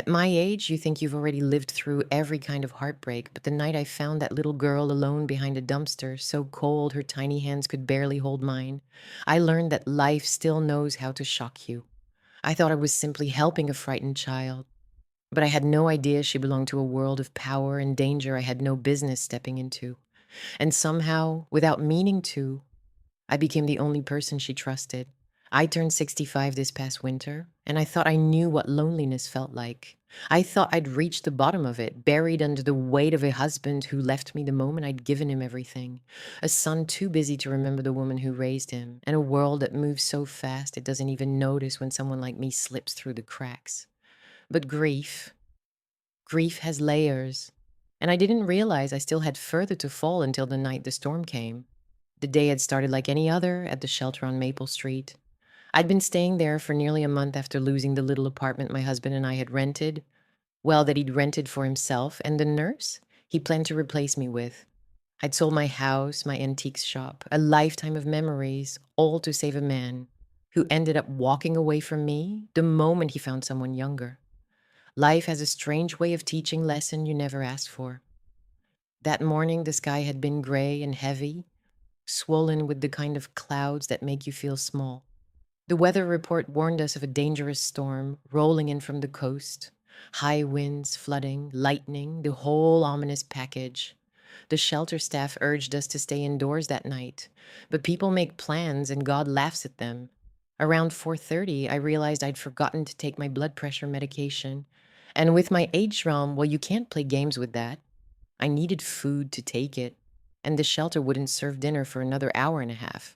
At my age, you think you've already lived through every kind of heartbreak, but the night I found that little girl alone behind a dumpster, so cold her tiny hands could barely hold mine, I learned that life still knows how to shock you. I thought I was simply helping a frightened child, but I had no idea she belonged to a world of power and danger I had no business stepping into. And somehow, without meaning to, I became the only person she trusted. I turned 65 this past winter, and I thought I knew what loneliness felt like. I thought I'd reached the bottom of it, buried under the weight of a husband who left me the moment I'd given him everything, a son too busy to remember the woman who raised him, and a world that moves so fast it doesn't even notice when someone like me slips through the cracks. But grief has layers, and I didn't realize I still had further to fall until the night the storm came. The day had started like any other at the shelter on Maple Street. I'd been staying there for nearly a month after losing the little apartment my husband and I had rented. Well, that he'd rented for himself and the nurse he planned to replace me with. I'd sold my house, my antiques shop, a lifetime of memories, all to save a man who ended up walking away from me the moment he found someone younger. Life has a strange way of teaching lesson you never asked for. That morning, the sky had been gray and heavy, swollen with the kind of clouds that make you feel small. The weather report warned us of a dangerous storm rolling in from the coast. High winds, flooding, lightning, the whole ominous package. The shelter staff urged us to stay indoors that night, but people make plans and God laughs at them. Around 4:30, I realized I'd forgotten to take my blood pressure medication. And with my age realm, well, you can't play games with that. I needed food to take it, and the shelter wouldn't serve dinner for another hour and a half.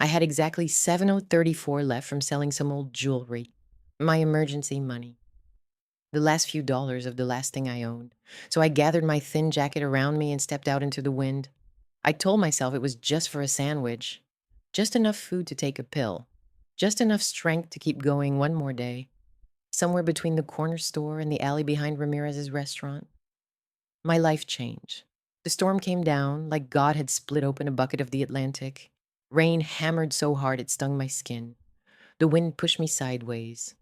I had exactly 7.34 left from selling some old jewelry, my emergency money, the last few dollars of the last thing I owned. So I gathered my thin jacket around me and stepped out into the wind. I told myself it was just for a sandwich, just enough food to take a pill, just enough strength to keep going one more day, somewhere between the corner store and the alley behind Ramirez's restaurant. My life changed. The storm came down like God had split open a bucket of the Atlantic. Rain hammered so hard it stung my skin. The wind pushed me sideways.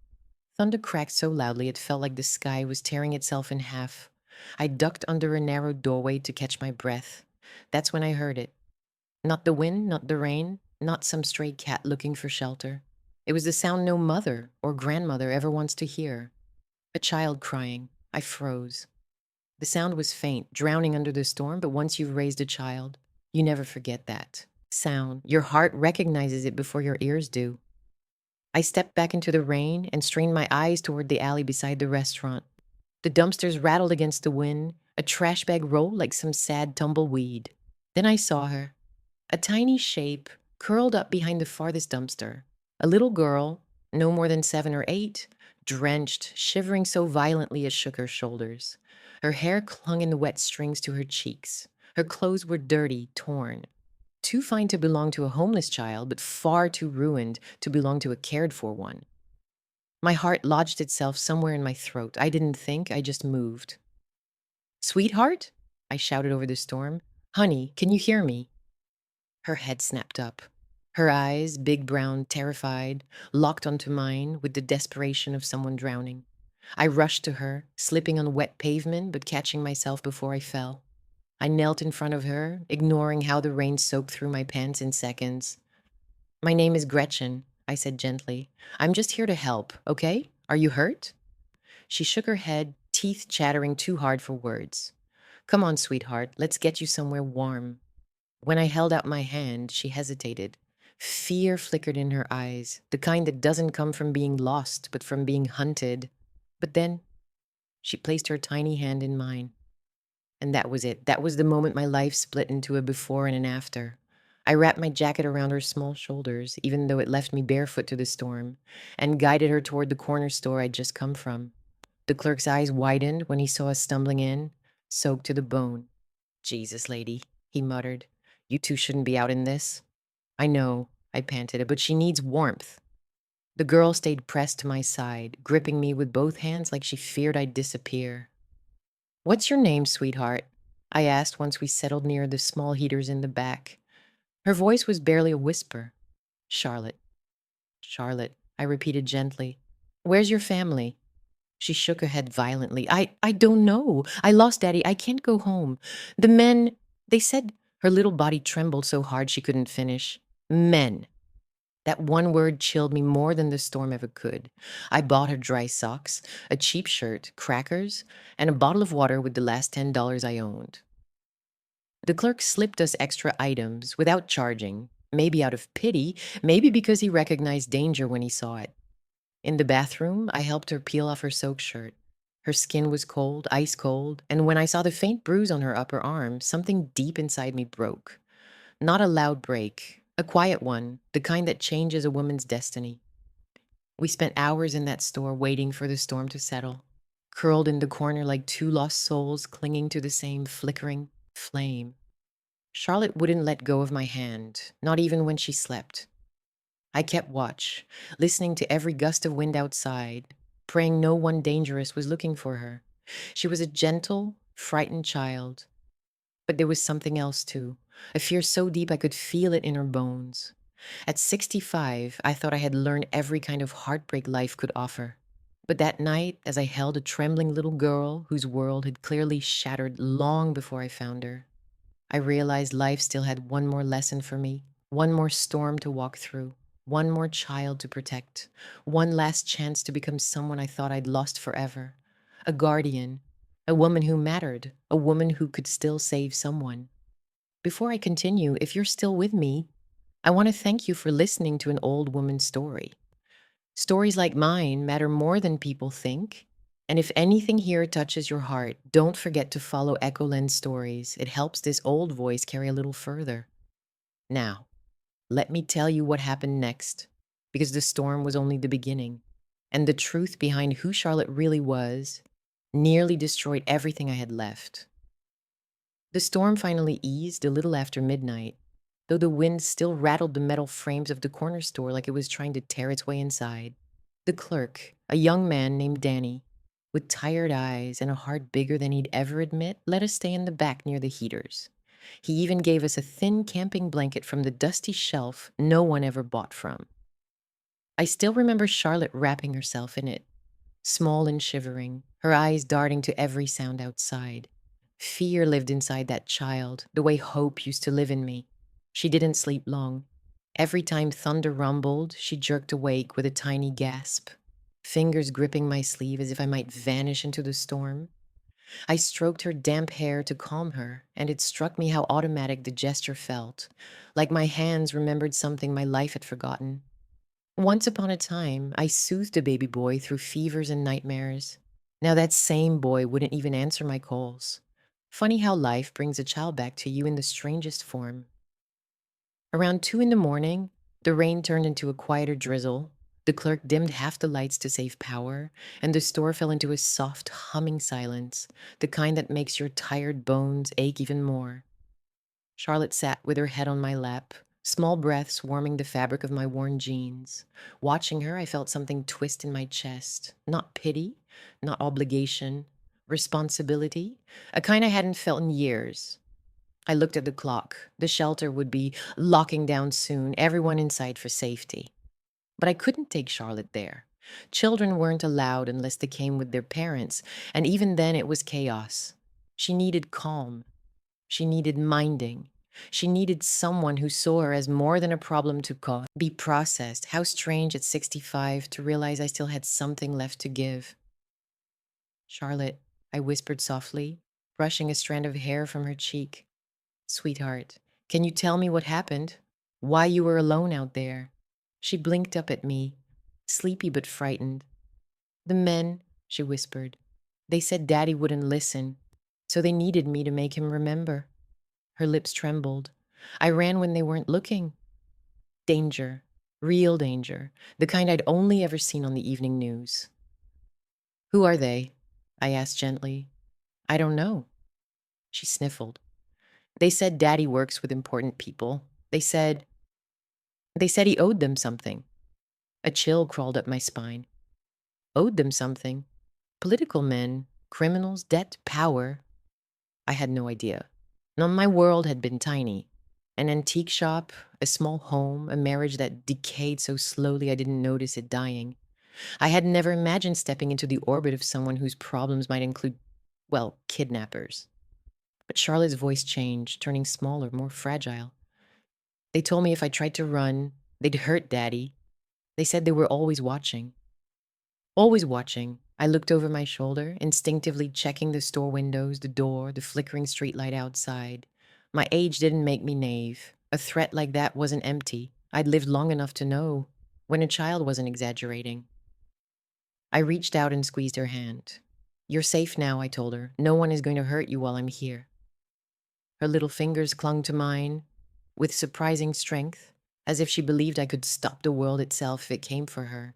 Thunder cracked so loudly it felt like the sky was tearing itself in half. I ducked under a narrow doorway to catch my breath. That's when I heard it. Not the wind, not the rain, not some stray cat looking for shelter. It was the sound no mother or grandmother ever wants to hear. A child crying. I froze. The sound was faint, drowning under the storm, but once you've raised a child, you never forget that sound. Your heart recognizes it before your ears do. I stepped back into the rain and strained my eyes toward the alley beside the restaurant. The dumpsters rattled against the wind, a trash bag rolled like some sad tumbleweed. Then I saw her, a tiny shape curled up behind the farthest dumpster. A little girl, no more than 7 or 8, drenched, shivering so violently it shook her shoulders. Her hair clung in the wet strings to her cheeks. Her clothes were dirty, torn. Too fine to belong to a homeless child, but far too ruined to belong to a cared for one. My heart lodged itself somewhere in my throat. I didn't think, I just moved. "Sweetheart?" I shouted over the storm. "Honey, can you hear me?" Her head snapped up. Her eyes, big brown, terrified, locked onto mine with the desperation of someone drowning. I rushed to her, slipping on wet pavement but catching myself before I fell. I knelt in front of her, ignoring how the rain soaked through my pants in seconds. "My name is Gretchen," I said gently. "I'm just here to help, okay? Are you hurt?" She shook her head, teeth chattering too hard for words. "Come on, sweetheart, let's get you somewhere warm." When I held out my hand, she hesitated. Fear flickered in her eyes, the kind that doesn't come from being lost, but from being hunted. But then she placed her tiny hand in mine. And that was it. That was the moment my life split into a before and an after. I wrapped my jacket around her small shoulders, even though it left me barefoot to the storm, and guided her toward the corner store I'd just come from. The clerk's eyes widened when he saw us stumbling in, soaked to the bone. "Jesus, lady," he muttered. "You two shouldn't be out in this." "I know," I panted, "but she needs warmth." The girl stayed pressed to my side, gripping me with both hands like she feared I'd disappear. "What's your name, sweetheart?" I asked once we settled near the small heaters in the back. Her voice was barely a whisper. "Charlotte." "Charlotte," I repeated gently. "Where's your family?" She shook her head violently. I don't know. I lost Daddy. I can't go home. The men, they said her little body trembled so hard she couldn't finish. Men. That one word chilled me more than the storm ever could. I bought her dry socks, a cheap shirt, crackers, and a bottle of water with the last $10 I owned. The clerk slipped us extra items without charging, maybe out of pity, maybe because he recognized danger when he saw it. In the bathroom, I helped her peel off her soaked shirt. Her skin was cold, ice cold, and when I saw the faint bruise on her upper arm, something deep inside me broke. Not a loud break, a quiet one, the kind that changes a woman's destiny. We spent hours in that store waiting for the storm to settle, curled in the corner like two lost souls clinging to the same flickering flame. Charlotte wouldn't let go of my hand, not even when she slept. I kept watch, listening to every gust of wind outside, praying no one dangerous was looking for her. She was a gentle, frightened child. But there was something else too, a fear so deep I could feel it in her bones. At 65, I thought I had learned every kind of heartbreak life could offer. But that night, as I held a trembling little girl whose world had clearly shattered long before I found her, I realized life still had one more lesson for me, one more storm to walk through, one more child to protect, one last chance to become someone I thought I'd lost forever. A guardian, a woman who mattered, a woman who could still save someone. Before I continue, if you're still with me, I want to thank you for listening to an old woman's story. Stories like mine matter more than people think. And if anything here touches your heart, don't forget to follow Echo Lens Stories. It helps this old voice carry a little further. Now, let me tell you what happened next, because the storm was only the beginning, and the truth behind who Charlotte really was nearly destroyed everything I had left. The storm finally eased a little after midnight, though the wind still rattled the metal frames of the corner store like it was trying to tear its way inside. The clerk, a young man named Danny, with tired eyes and a heart bigger than he'd ever admit, let us stay in the back near the heaters. He even gave us a thin camping blanket from the dusty shelf no one ever bought from. I still remember Charlotte wrapping herself in it, small and shivering, her eyes darting to every sound outside. Fear lived inside that child, the way hope used to live in me. She didn't sleep long. Every time thunder rumbled, she jerked awake with a tiny gasp, fingers gripping my sleeve as if I might vanish into the storm. I stroked her damp hair to calm her, and it struck me how automatic the gesture felt, like my hands remembered something my life had forgotten. Once upon a time, I soothed a baby boy through fevers and nightmares. Now that same boy wouldn't even answer my calls. Funny how life brings a child back to you in the strangest form. Around 2 in the morning, the rain turned into a quieter drizzle. The clerk dimmed half the lights to save power, and the store fell into a soft, humming silence, the kind that makes your tired bones ache even more. Charlotte sat with her head on my lap, small breaths warming the fabric of my worn jeans. Watching her, I felt something twist in my chest. Not pity, not obligation, responsibility, a kind I hadn't felt in years. I looked at the clock. The shelter would be locking down soon, everyone inside for safety. But I couldn't take Charlotte there. Children weren't allowed unless they came with their parents, and even then it was chaos. She needed calm. She needed minding. She needed someone who saw her as more than a problem to be processed. How strange at 65 to realize I still had something left to give. Charlotte, I whispered softly, brushing a strand of hair from her cheek. Sweetheart, can you tell me what happened? Why you were alone out there? She blinked up at me, sleepy but frightened. The men, she whispered, they said Daddy wouldn't listen, so they needed me to make him remember. Her lips trembled. I ran when they weren't looking. Danger, real danger, the kind I'd only ever seen on the evening news. Who are they? I asked gently. I don't know. She sniffled. They said Daddy works with important people. They said he owed them something. A chill crawled up my spine. Owed them something? Political men, criminals, debt, power. I had no idea. Now my world had been tiny. An antique shop, a small home, a marriage that decayed so slowly I didn't notice it dying. I had never imagined stepping into the orbit of someone whose problems might include, well, kidnappers. But Charlotte's voice changed, turning smaller, more fragile. They told me if I tried to run, they'd hurt Daddy. They said they were always watching. Always watching. I looked over my shoulder, instinctively checking the store windows, the door, the flickering streetlight outside. My age didn't make me naive. A threat like that wasn't empty. I'd lived long enough to know when a child wasn't exaggerating. I reached out and squeezed her hand. "You're safe now," I told her. "No one is going to hurt you while I'm here." Her little fingers clung to mine with surprising strength, as if she believed I could stop the world itself if it came for her.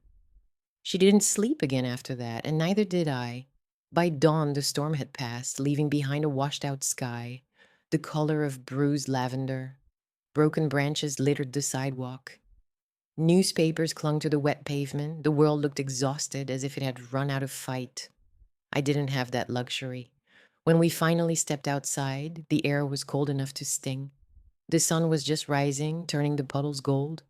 She didn't sleep again after that, and neither did I. By dawn, the storm had passed, leaving behind a washed-out sky, the color of bruised lavender. Broken branches littered the sidewalk. Newspapers clung to the wet pavement. The world looked exhausted, as if it had run out of fight. I didn't have that luxury. When we finally stepped outside, the air was cold enough to sting. The sun was just rising, turning the puddles gold.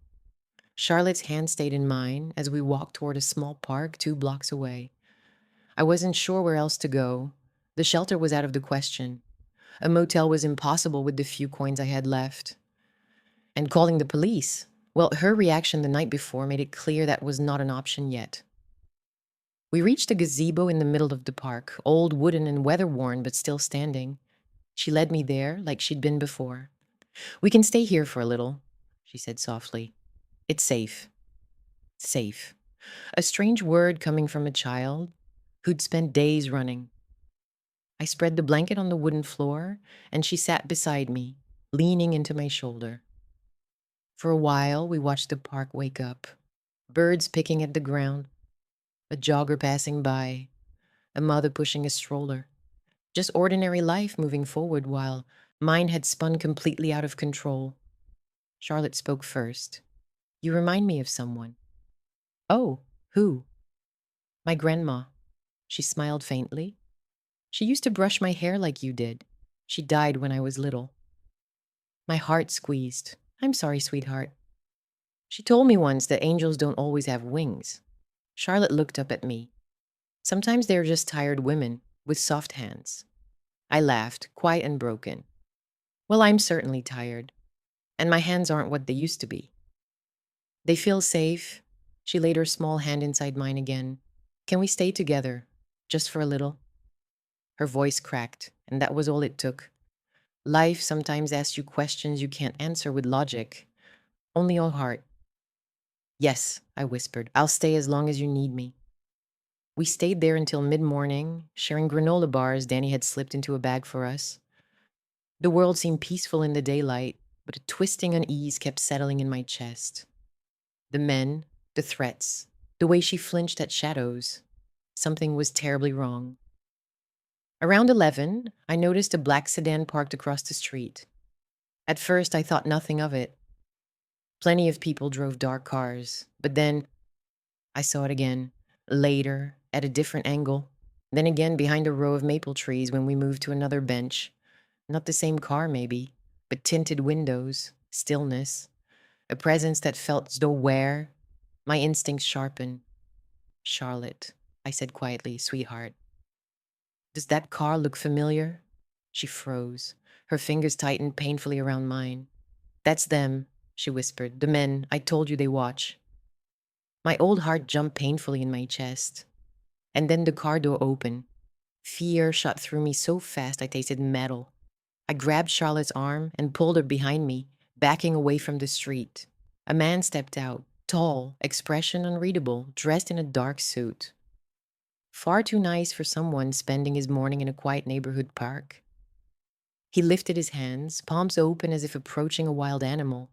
Charlotte's hand stayed in mine as we walked toward a small park 2 blocks away. I wasn't sure where else to go. The shelter was out of the question. A motel was impossible with the few coins I had left. And calling the police, well, her reaction the night before made it clear that was not an option yet. We reached a gazebo in the middle of the park, old wooden and weather-worn but still standing. She led me there like she'd been before. "We can stay here for a little," she said softly. "It's safe." Safe. A strange word coming from a child who'd spent days running. I spread the blanket on the wooden floor, and she sat beside me, leaning into my shoulder. For a while, we watched the park wake up. Birds picking at the ground, a jogger passing by, a mother pushing a stroller. Just ordinary life moving forward while mine had spun completely out of control. Charlotte spoke first. "You remind me of someone." "Oh, who?" "My grandma." She smiled faintly. "She used to brush my hair like you did. She died when I was little." My heart squeezed. "I'm sorry, sweetheart." "She told me once that angels don't always have wings." Charlotte looked up at me. "Sometimes they're just tired women with soft hands." I laughed, quiet and broken. "Well, I'm certainly tired, and my hands aren't what they used to be." "They feel safe." She laid her small hand inside mine again. "Can we stay together, just for a little?" Her voice cracked, and that was all it took. Life sometimes asks you questions you can't answer with logic, only your heart. "Yes," I whispered. "I'll stay as long as you need me." We stayed there until mid-morning, sharing granola bars Danny had slipped into a bag for us. The world seemed peaceful in the daylight, but a twisting unease kept settling in my chest. The men, the threats, the way she flinched at shadows. Something was terribly wrong. Around 11, I noticed a black sedan parked across the street. At first, I thought nothing of it. Plenty of people drove dark cars, but then I saw it again, later, at a different angle, then again behind a row of maple trees when we moved to another bench. Not the same car, maybe, but tinted windows, stillness, a presence that felt as though where. My instincts sharpened. "Charlotte," I said quietly, "sweetheart, does that car look familiar?" She froze. Her fingers tightened painfully around mine. "That's them," she whispered. "The men. I told you they watch." My old heart jumped painfully in my chest. And then the car door opened. Fear shot through me so fast I tasted metal. I grabbed Charlotte's arm and pulled her behind me, backing away from the street. A man stepped out, tall, expression unreadable, dressed in a dark suit. Far too nice for someone spending his morning in a quiet neighborhood park. He lifted his hands, palms open as if approaching a wild animal.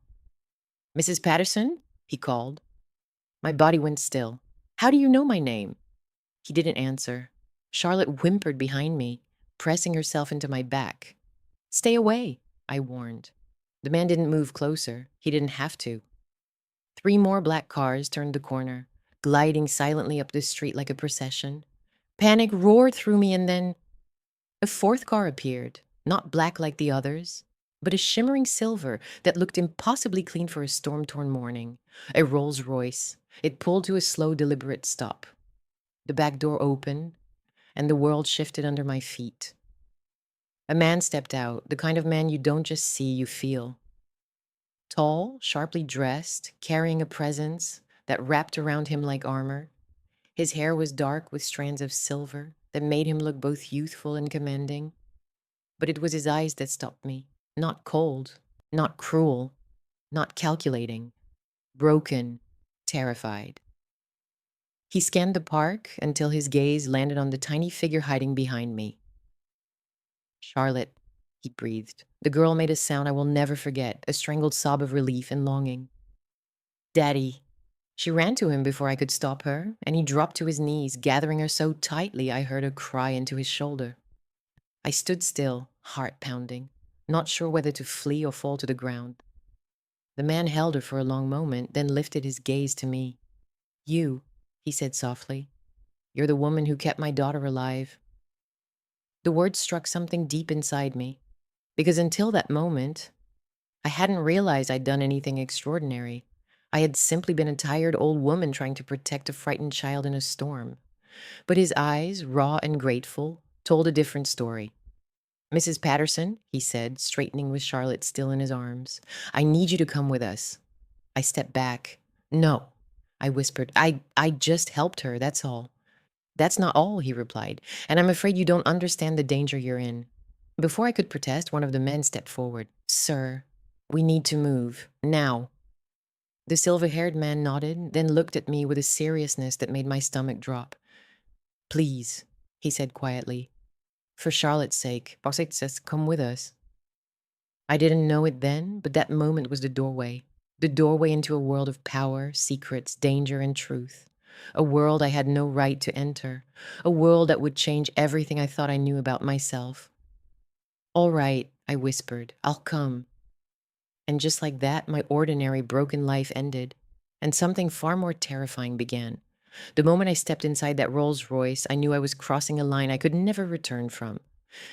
"Mrs. Patterson?" he called. My body went still. "How do you know my name?" He didn't answer. Charlotte whimpered behind me, pressing herself into my back. "Stay away," I warned. The man didn't move closer. He didn't have to. 3 more black cars turned the corner, gliding silently up the street like a procession. Panic roared through me, and then a 4th car appeared, not black like the others, but a shimmering silver that looked impossibly clean for a storm-torn morning. A Rolls-Royce. It pulled to a slow, deliberate stop. The back door opened, and the world shifted under my feet. A man stepped out, the kind of man you don't just see, you feel. Tall, sharply dressed, carrying a presence that wrapped around him like armor. His hair was dark with strands of silver that made him look both youthful and commanding. But it was his eyes that stopped me. Not cold, not cruel, not calculating. Broken, terrified. He scanned the park until his gaze landed on the tiny figure hiding behind me. "Charlotte," he breathed. The girl made a sound I will never forget, a strangled sob of relief and longing. "Daddy." She ran to him before I could stop her, and he dropped to his knees, gathering her so tightly I heard her cry into his shoulder. I stood still, heart pounding, not sure whether to flee or fall to the ground. The man held her for a long moment, then lifted his gaze to me. "You," he said softly. "You're the woman who kept my daughter alive." The words struck something deep inside me, because until that moment, I hadn't realized I'd done anything extraordinary. I had simply been a tired old woman trying to protect a frightened child in a storm. But his eyes, raw and grateful, told a different story. "Mrs. Patterson," he said, straightening with Charlotte still in his arms, "I need you to come with us." I stepped back. "No," I whispered. I just helped her, that's all." "That's not all," he replied, "and I'm afraid you don't understand the danger you're in." Before I could protest, one of the men stepped forward. "Sir, we need to move. Now." The silver-haired man nodded, then looked at me with a seriousness that made my stomach drop. "Please," he said quietly. "For Charlotte's sake, HER.VOICES, come with us." I didn't know it then, but that moment was the doorway. The doorway into a world of power, secrets, danger, and truth. A world I had no right to enter. A world that would change everything I thought I knew about myself. "All right," I whispered. "I'll come." And just like that, my ordinary, broken life ended, and something far more terrifying began. The moment I stepped inside that Rolls-Royce, I knew I was crossing a line I could never return from.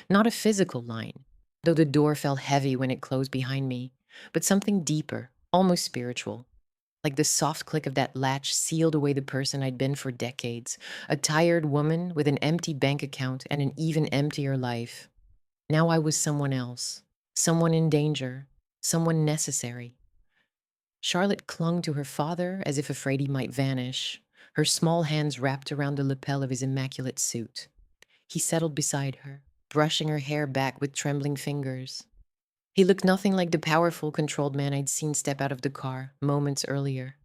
Not a physical line, though the door felt heavy when it closed behind me, but something deeper, almost spiritual. Like the soft click of that latch sealed away the person I'd been for decades, a tired woman with an empty bank account and an even emptier life. Now I was someone else, someone in danger, someone necessary. Charlotte clung to her father as if afraid he might vanish, her small hands wrapped around the lapel of his immaculate suit. He settled beside her, brushing her hair back with trembling fingers. He looked nothing like the powerful, controlled man I'd seen step out of the car moments earlier.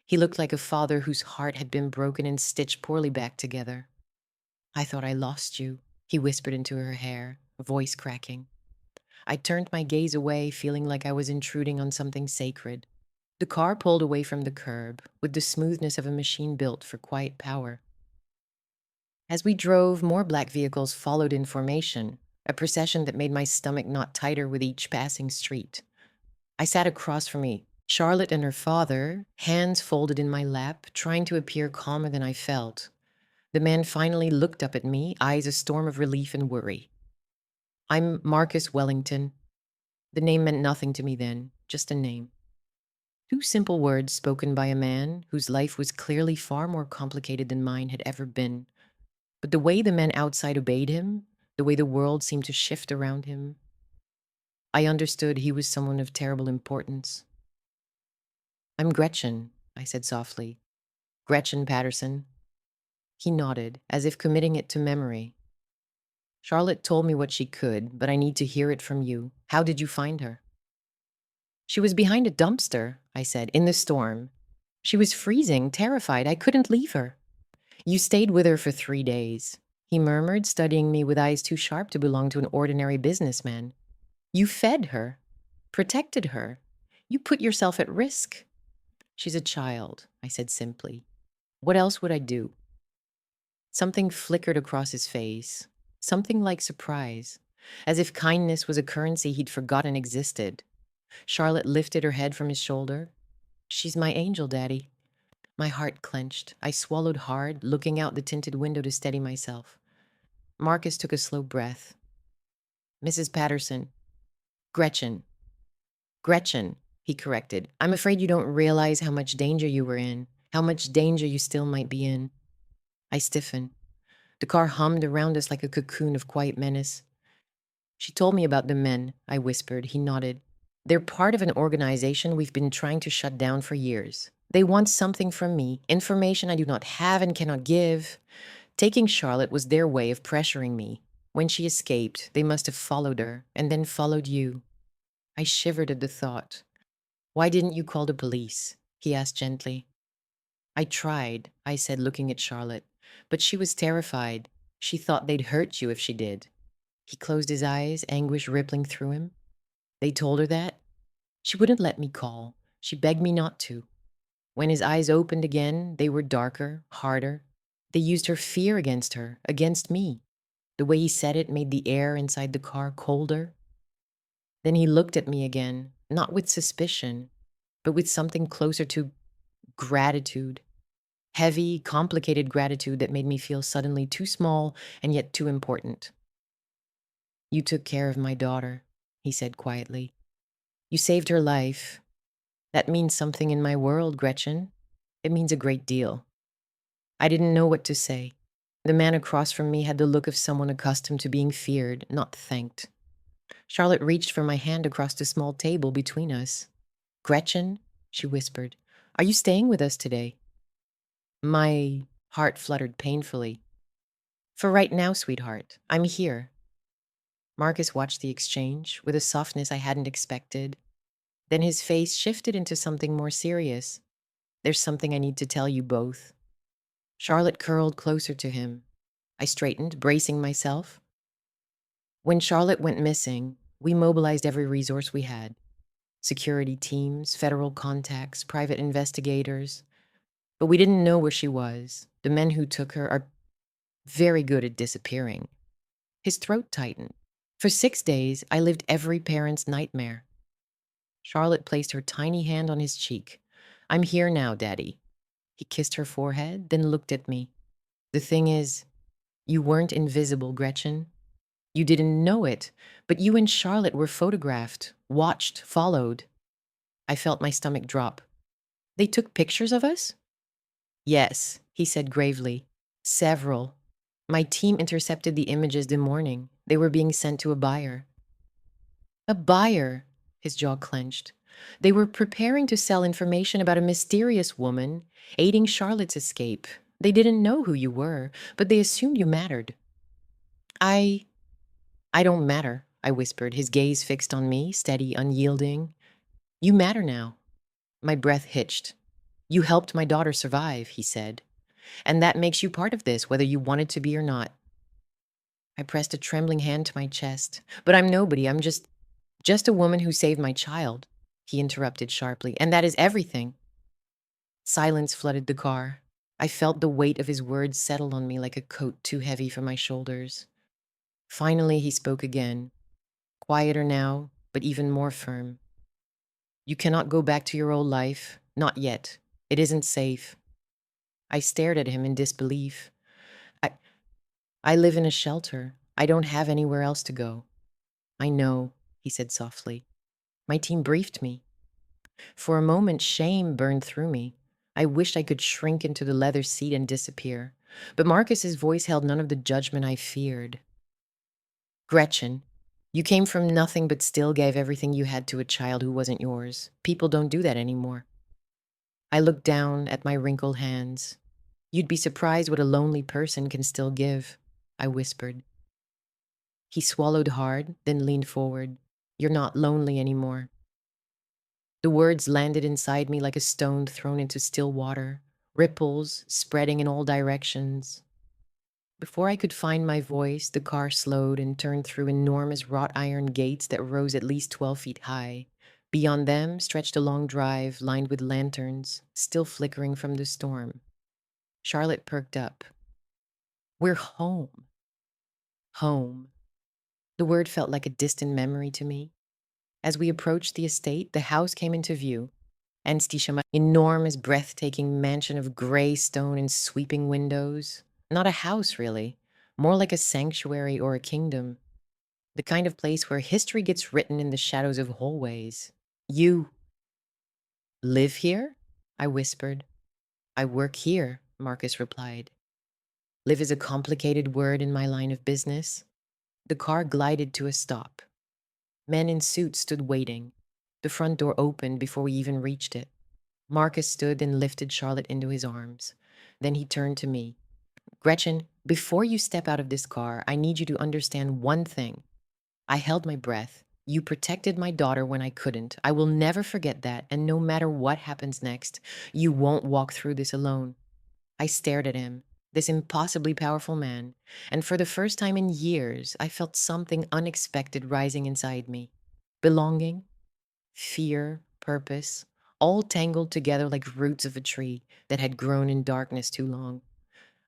He looked like a father whose heart had been broken and stitched poorly back together. "I thought I lost you," he whispered into her hair, voice cracking. I turned my gaze away, feeling like I was intruding on something sacred. The car pulled away from the curb, with the smoothness of a machine built for quiet power. As we drove, more black vehicles followed in formation, a procession that made my stomach knot tighter with each passing street. I sat across from me, Charlotte and her father, hands folded in my lap, trying to appear calmer than I felt. The man finally looked up at me, eyes a storm of relief and worry. "I'm Marcus Wellington." The name meant nothing to me then, just a name. Two simple words spoken by a man whose life was clearly far more complicated than mine had ever been. But the way the men outside obeyed him, the way the world seemed to shift around him, I understood he was someone of terrible importance. "I'm Gretchen," I said softly. "Gretchen Patterson." He nodded, as if committing it to memory. "Charlotte told me what she could, but I need to hear it from you. How did you find her?" "She was behind a dumpster," I said, "in the storm. She was freezing, terrified. I couldn't leave her." "You stayed with her for 3 days," he murmured, studying me with eyes too sharp to belong to an ordinary businessman. "You fed her, protected her. You put yourself at risk." "She's a child," I said simply. "What else would I do?" Something flickered across his face, something like surprise, as if kindness was a currency he'd forgotten existed. Charlotte lifted her head from his shoulder. "She's my angel, Daddy." My heart clenched. I swallowed hard, looking out the tinted window to steady myself. Marcus took a slow breath. "Mrs. Patterson, Gretchen. Gretchen, he corrected. I'm afraid you don't realize how much danger you were in, how much danger you still might be in. I stiffened. The car hummed around us like a cocoon of quiet menace. She told me about the men, I whispered. He nodded. They're part of an organization we've been trying to shut down for years. They want something from me, information I do not have and cannot give. Taking Charlotte was their way of pressuring me. When she escaped, they must have followed her, and then followed you. I shivered at the thought. Why didn't you call the police? He asked gently. I tried, I said, looking at Charlotte, but she was terrified. She thought they'd hurt you if she did. He closed his eyes, anguish rippling through him. They told her that? She wouldn't let me call. She begged me not to. When his eyes opened again, they were darker, harder. They used her fear against her, against me. The way he said it made the air inside the car colder. Then he looked at me again, not with suspicion, but with something closer to gratitude. Heavy, complicated gratitude that made me feel suddenly too small and yet too important. You took care of my daughter, he said quietly. You saved her life. That means something in my world, Gretchen. It means a great deal. I didn't know what to say. The man across from me had the look of someone accustomed to being feared, not thanked. Charlotte reached for my hand across the small table between us. Gretchen, she whispered, are you staying with us today? My heart fluttered painfully. For right now, sweetheart, I'm here. Marcus watched the exchange with a softness I hadn't expected. Then his face shifted into something more serious. There's something I need to tell you both. Charlotte curled closer to him. I straightened, bracing myself. When Charlotte went missing, we mobilized every resource we had. Security teams, federal contacts, private investigators. But we didn't know where she was. The men who took her are very good at disappearing. His throat tightened. For 6 days, I lived every parent's nightmare. Charlotte placed her tiny hand on his cheek. I'm here now, Daddy. He kissed her forehead, then looked at me. The thing is, you weren't invisible, Gretchen. You didn't know it, but you and Charlotte were photographed, watched, followed. I felt my stomach drop. They took pictures of us? Yes, he said gravely. Several. My team intercepted the images the morning. They were being sent to a buyer. A buyer? His jaw clenched. They were preparing to sell information about a mysterious woman aiding Charlotte's escape. They didn't know who you were, but they assumed you mattered. I don't matter, I whispered, his gaze fixed on me, steady, unyielding. You matter now. My breath hitched. You helped my daughter survive, he said. And that makes you part of this, whether you wanted to be or not. I pressed a trembling hand to my chest. But I'm nobody. I'm just a woman who saved my child, he interrupted sharply. And that is everything. Silence flooded the car. I felt the weight of his words settle on me like a coat too heavy for my shoulders. Finally, he spoke again. Quieter now, but even more firm. You cannot go back to your old life. Not yet. It isn't safe. I stared at him in disbelief. I live in a shelter. I don't have anywhere else to go. I know, he said softly. My team briefed me. For a moment, shame burned through me. I wished I could shrink into the leather seat and disappear. But Marcus's voice held none of the judgment I feared. Gretchen, you came from nothing but still gave everything you had to a child who wasn't yours. People don't do that anymore. I looked down at my wrinkled hands. You'd be surprised what a lonely person can still give, I whispered. He swallowed hard, then leaned forward. You're not lonely anymore. The words landed inside me like a stone thrown into still water, ripples spreading in all directions. Before I could find my voice, the car slowed and turned through enormous wrought iron gates that rose at least 12 feet high. Beyond them stretched a long drive lined with lanterns, still flickering from the storm. Charlotte perked up. We're home. Home. The word felt like a distant memory to me. As we approached the estate, the house came into view. An enormous, breathtaking mansion of gray stone and sweeping windows. Not a house, really. More like a sanctuary or a kingdom. The kind of place where history gets written in the shadows of hallways. You live here? I whispered. I work here, Marcus replied. Live is a complicated word in my line of business. The car glided to a stop. Men in suits stood waiting. The front door opened before we even reached it. Marcus stood and lifted Charlotte into his arms. Then he turned to me. Gretchen, before you step out of this car, I need you to understand one thing. I held my breath. You protected my daughter when I couldn't. I will never forget that, and no matter what happens next, you won't walk through this alone. I stared at him, this impossibly powerful man, and for the first time in years, I felt something unexpected rising inside me. Belonging, fear, purpose, all tangled together like roots of a tree that had grown in darkness too long.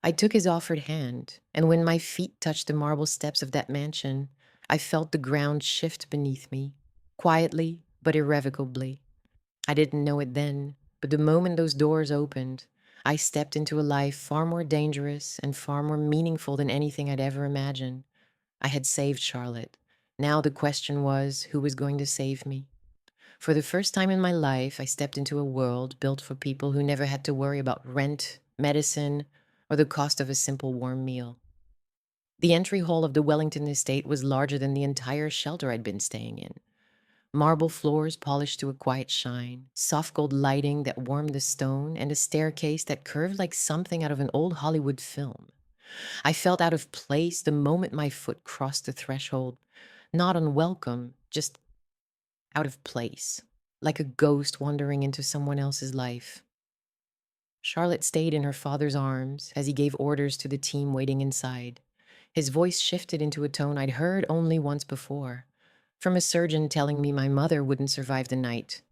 I took his offered hand, and when my feet touched the marble steps of that mansion, I felt the ground shift beneath me, quietly but irrevocably. I didn't know it then, but the moment those doors opened, I stepped into a life far more dangerous and far more meaningful than anything I'd ever imagined. I had saved Charlotte. Now the question was, who was going to save me? For the first time in my life, I stepped into a world built for people who never had to worry about rent, medicine, or the cost of a simple warm meal. The entry hall of the Wellington estate was larger than the entire shelter I'd been staying in. Marble floors polished to a quiet shine, soft gold lighting that warmed the stone, and a staircase that curved like something out of an old Hollywood film. I felt out of place the moment my foot crossed the threshold. Not unwelcome, just out of place, like a ghost wandering into someone else's life. Charlotte stayed in her father's arms as he gave orders to the team waiting inside. His voice shifted into a tone I'd heard only once before, from a surgeon telling me my mother wouldn't survive the night.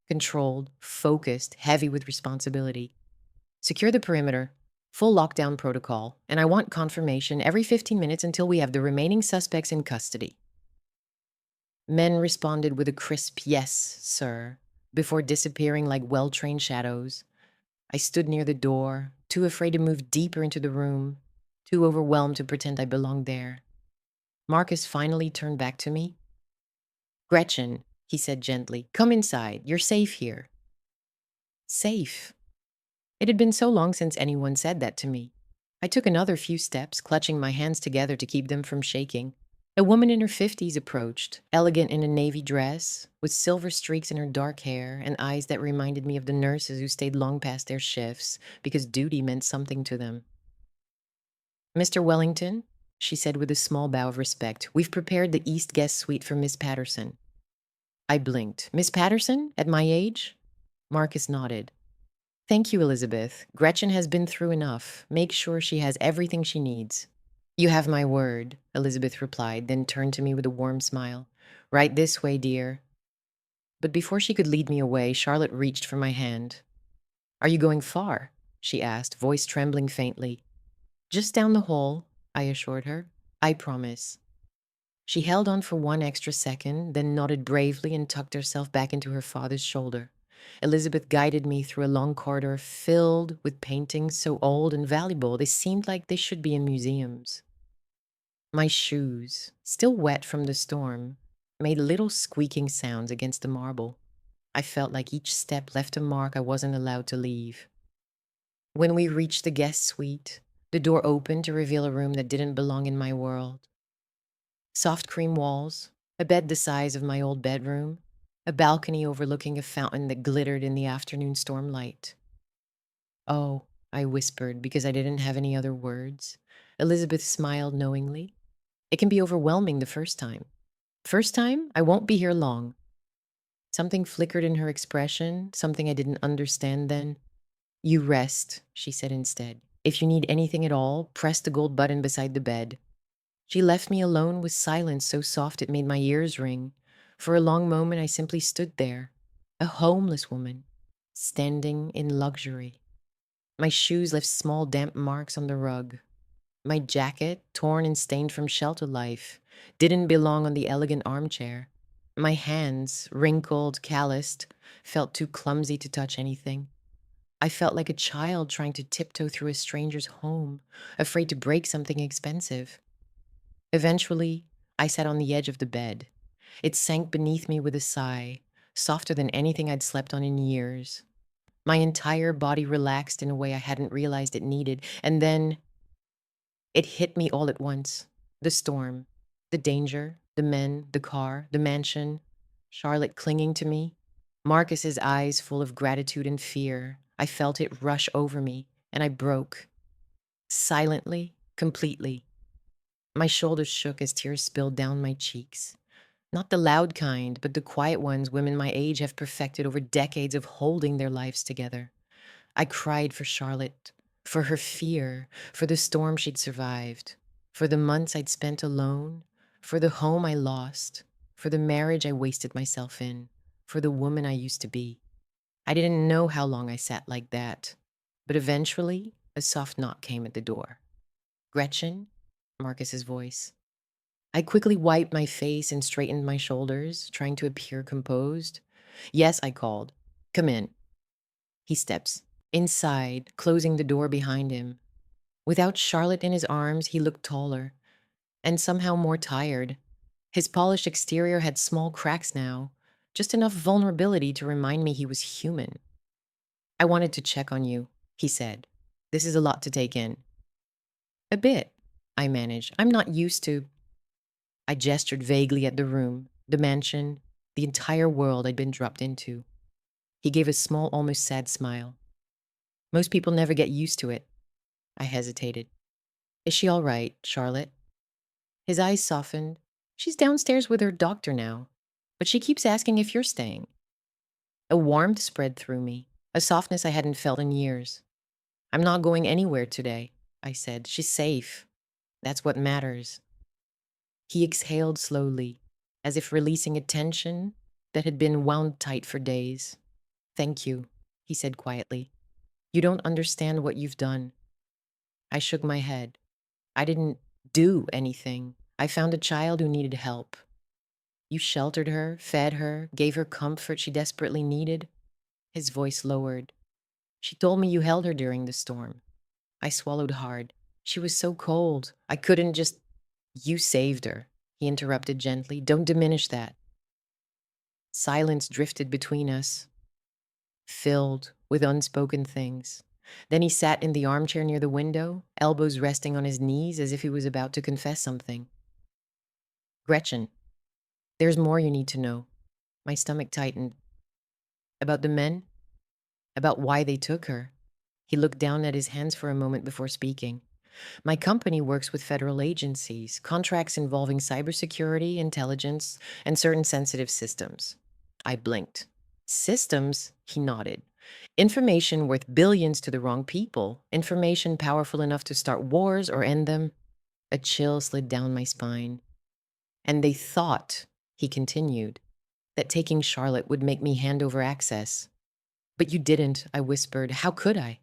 Controlled, focused, heavy with responsibility. Secure the perimeter, full lockdown protocol, and I want confirmation every 15 minutes until we have the remaining suspects in custody. Men responded with a crisp yes, sir, before disappearing like well-trained shadows. I stood near the door, too afraid to move deeper into the room, too overwhelmed to pretend I belonged there. Marcus finally turned back to me. Gretchen, he said gently, come inside. You're safe here. Safe. It had been so long since anyone said that to me. I took another few steps, clutching my hands together to keep them from shaking. A woman in her 50s approached, elegant in a navy dress, with silver streaks in her dark hair and eyes that reminded me of the nurses who stayed long past their shifts because duty meant something to them. Mr. Wellington, she said with a small bow of respect, we've prepared the East guest suite for Miss Patterson. I blinked. Miss Patterson? At my age? Marcus nodded. Thank you, Elizabeth. Gretchen has been through enough. Make sure she has everything she needs. You have my word, Elizabeth replied, then turned to me with a warm smile. Right this way, dear. But before she could lead me away, Charlotte reached for my hand. Are you going far? She asked, voice trembling faintly. Just down the hall, I assured her. I promise. She held on for one extra second, then nodded bravely and tucked herself back into her father's shoulder. Elizabeth guided me through a long corridor filled with paintings so old and valuable they seemed like they should be in museums. My shoes, still wet from the storm, made little squeaking sounds against the marble. I felt like each step left a mark I wasn't allowed to leave. When we reached the guest suite, the door opened to reveal a room that didn't belong in my world. Soft cream walls, a bed the size of my old bedroom, a balcony overlooking a fountain that glittered in the afternoon stormlight. Oh, I whispered because I didn't have any other words. Elizabeth smiled knowingly. It can be overwhelming the first time. First time, I won't be here long. Something flickered in her expression, something I didn't understand then. You rest, she said instead. If you need anything at all, press the gold button beside the bed. She left me alone with silence so soft it made my ears ring. For a long moment, I simply stood there, a homeless woman, standing in luxury. My shoes left small damp marks on the rug. My jacket, torn and stained from shelter life, didn't belong on the elegant armchair. My hands, wrinkled, calloused, felt too clumsy to touch anything. I felt like a child trying to tiptoe through a stranger's home, afraid to break something expensive. Eventually, I sat on the edge of the bed. It sank beneath me with a sigh, softer than anything I'd slept on in years. My entire body relaxed in a way I hadn't realized it needed, and then it hit me all at once. The storm, the danger, the men, the car, the mansion, Charlotte clinging to me, Marcus's eyes full of gratitude and fear. I felt it rush over me, and I broke. Silently, completely. My shoulders shook as tears spilled down my cheeks. Not the loud kind, but the quiet ones women my age have perfected over decades of holding their lives together. I cried for Charlotte, for her fear, for the storm she'd survived, for the months I'd spent alone, for the home I lost, for the marriage I wasted myself in, for the woman I used to be. I didn't know how long I sat like that, but eventually a soft knock came at the door. Gretchen? Marcus's voice. I quickly wiped my face and straightened my shoulders, trying to appear composed. Yes, I called. Come in. He steps inside, closing the door behind him. Without Charlotte in his arms, he looked taller and somehow more tired. His polished exterior had small cracks now, just enough vulnerability to remind me he was human. I wanted to check on you, he said. This is a lot to take in. A bit, I managed. I'm not used to. I gestured vaguely at the room, the mansion, the entire world I'd been dropped into. He gave a small, almost sad smile. Most people never get used to it. I hesitated. Is she all right, Charlotte? His eyes softened. She's downstairs with her doctor now, but she keeps asking if you're staying. A warmth spread through me, a softness I hadn't felt in years. I'm not going anywhere today, I said. She's safe. That's what matters. He exhaled slowly, as if releasing a tension that had been wound tight for days. Thank you, he said quietly. You don't understand what you've done. I shook my head. I didn't do anything. I found a child who needed help. You sheltered her, fed her, gave her comfort she desperately needed. His voice lowered. She told me you held her during the storm. I swallowed hard. She was so cold. I couldn't just... You saved her, he interrupted gently. Don't diminish that. Silence drifted between us, filled with unspoken things. Then he sat in the armchair near the window, elbows resting on his knees as if he was about to confess something. Gretchen, there's more you need to know. My stomach tightened. About the men? About why they took her? He looked down at his hands for a moment before speaking. My company works with federal agencies, contracts involving cybersecurity, intelligence, and certain sensitive systems. I blinked. Systems? He nodded. Information worth billions to the wrong people. Information powerful enough to start wars or end them. A chill slid down my spine. And they thought, he continued, that taking Charlotte would make me hand over access. But you didn't, I whispered. How could I?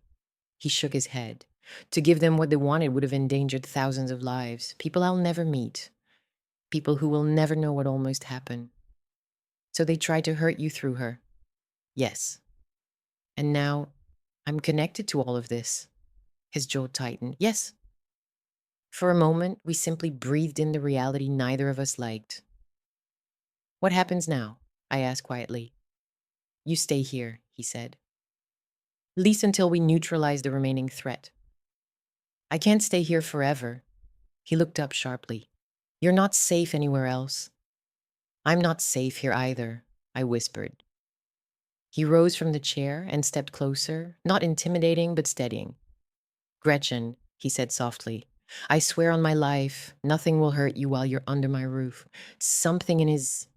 He shook his head. To give them what they wanted would have endangered thousands of lives. People I'll never meet. People who will never know what almost happened. So they tried to hurt you through her. Yes. And now I'm connected to all of this. His jaw tightened. Yes. For a moment, we simply breathed in the reality neither of us liked. What happens now? I asked quietly. You stay here, he said. At least until we neutralize the remaining threat. I can't stay here forever. He looked up sharply. You're not safe anywhere else. I'm not safe here either, I whispered. He rose from the chair and stepped closer, not intimidating but steadying. Gretchen, he said softly, I swear on my life, nothing will hurt you while you're under my roof. Something in his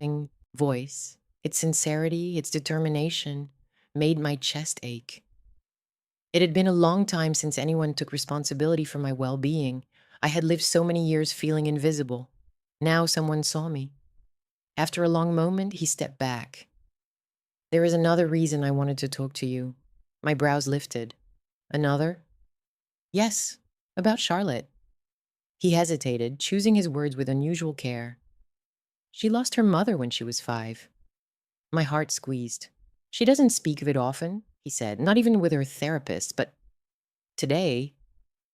voice, its sincerity, its determination, made my chest ache. It had been a long time since anyone took responsibility for my well-being. I had lived so many years feeling invisible. Now someone saw me. After a long moment, he stepped back. There is another reason I wanted to talk to you. My brows lifted. Another? Yes, about Charlotte. He hesitated, choosing his words with unusual care. She lost her mother when she was 5. My heart squeezed. She doesn't speak of it often, he said, not even with her therapist, but today,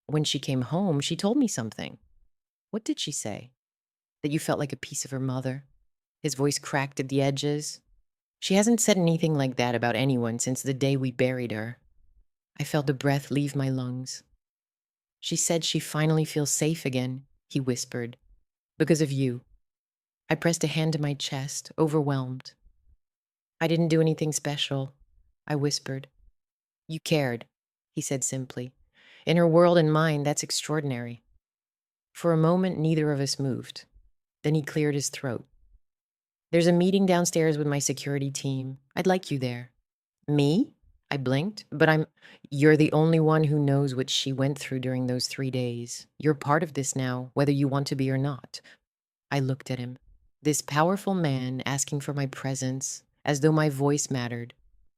when she came home, she told me something. What did she say? that you felt like a piece of her mother. His voice cracked at the edges. She hasn't said anything like that about anyone since the day we buried her. I felt the breath leave my lungs. She said she finally feels safe again, he whispered. Because of you. I pressed a hand to my chest, overwhelmed. I didn't do anything special, I whispered. You cared, he said simply. In her world and mine, that's extraordinary. For a moment, neither of us moved. Then he cleared his throat. There's a meeting downstairs with my security team. I'd like you there. Me? I blinked, but you're the only one who knows what she went through during those 3 days. You're part of this now, whether you want to be or not. I looked at him. This powerful man asking for my presence, as though my voice mattered.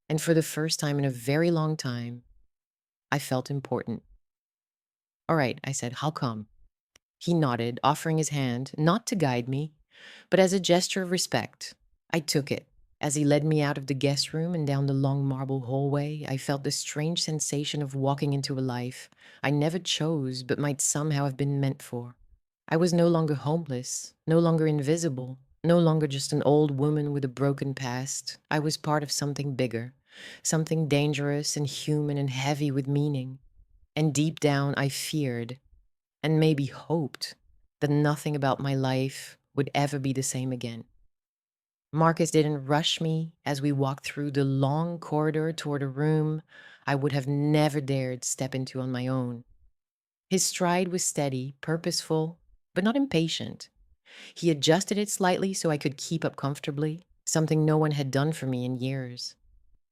And for the first time in a very long time, I felt important. All right, I said, how come? He nodded, offering his hand, not to guide me, but as a gesture of respect. I took it. As he led me out of the guest room and down the long marble hallway, I felt the strange sensation of walking into a life I never chose but might somehow have been meant for. I was no longer homeless, no longer invisible, no longer just an old woman with a broken past. I was part of something bigger, something dangerous and human and heavy with meaning. And deep down, I feared, and maybe hoped, that nothing about my life would ever be the same again. Marcus didn't rush me as we walked through the long corridor toward a room I would have never dared step into on my own. His stride was steady, purposeful, but not impatient. He adjusted it slightly so I could keep up comfortably, something no one had done for me in years.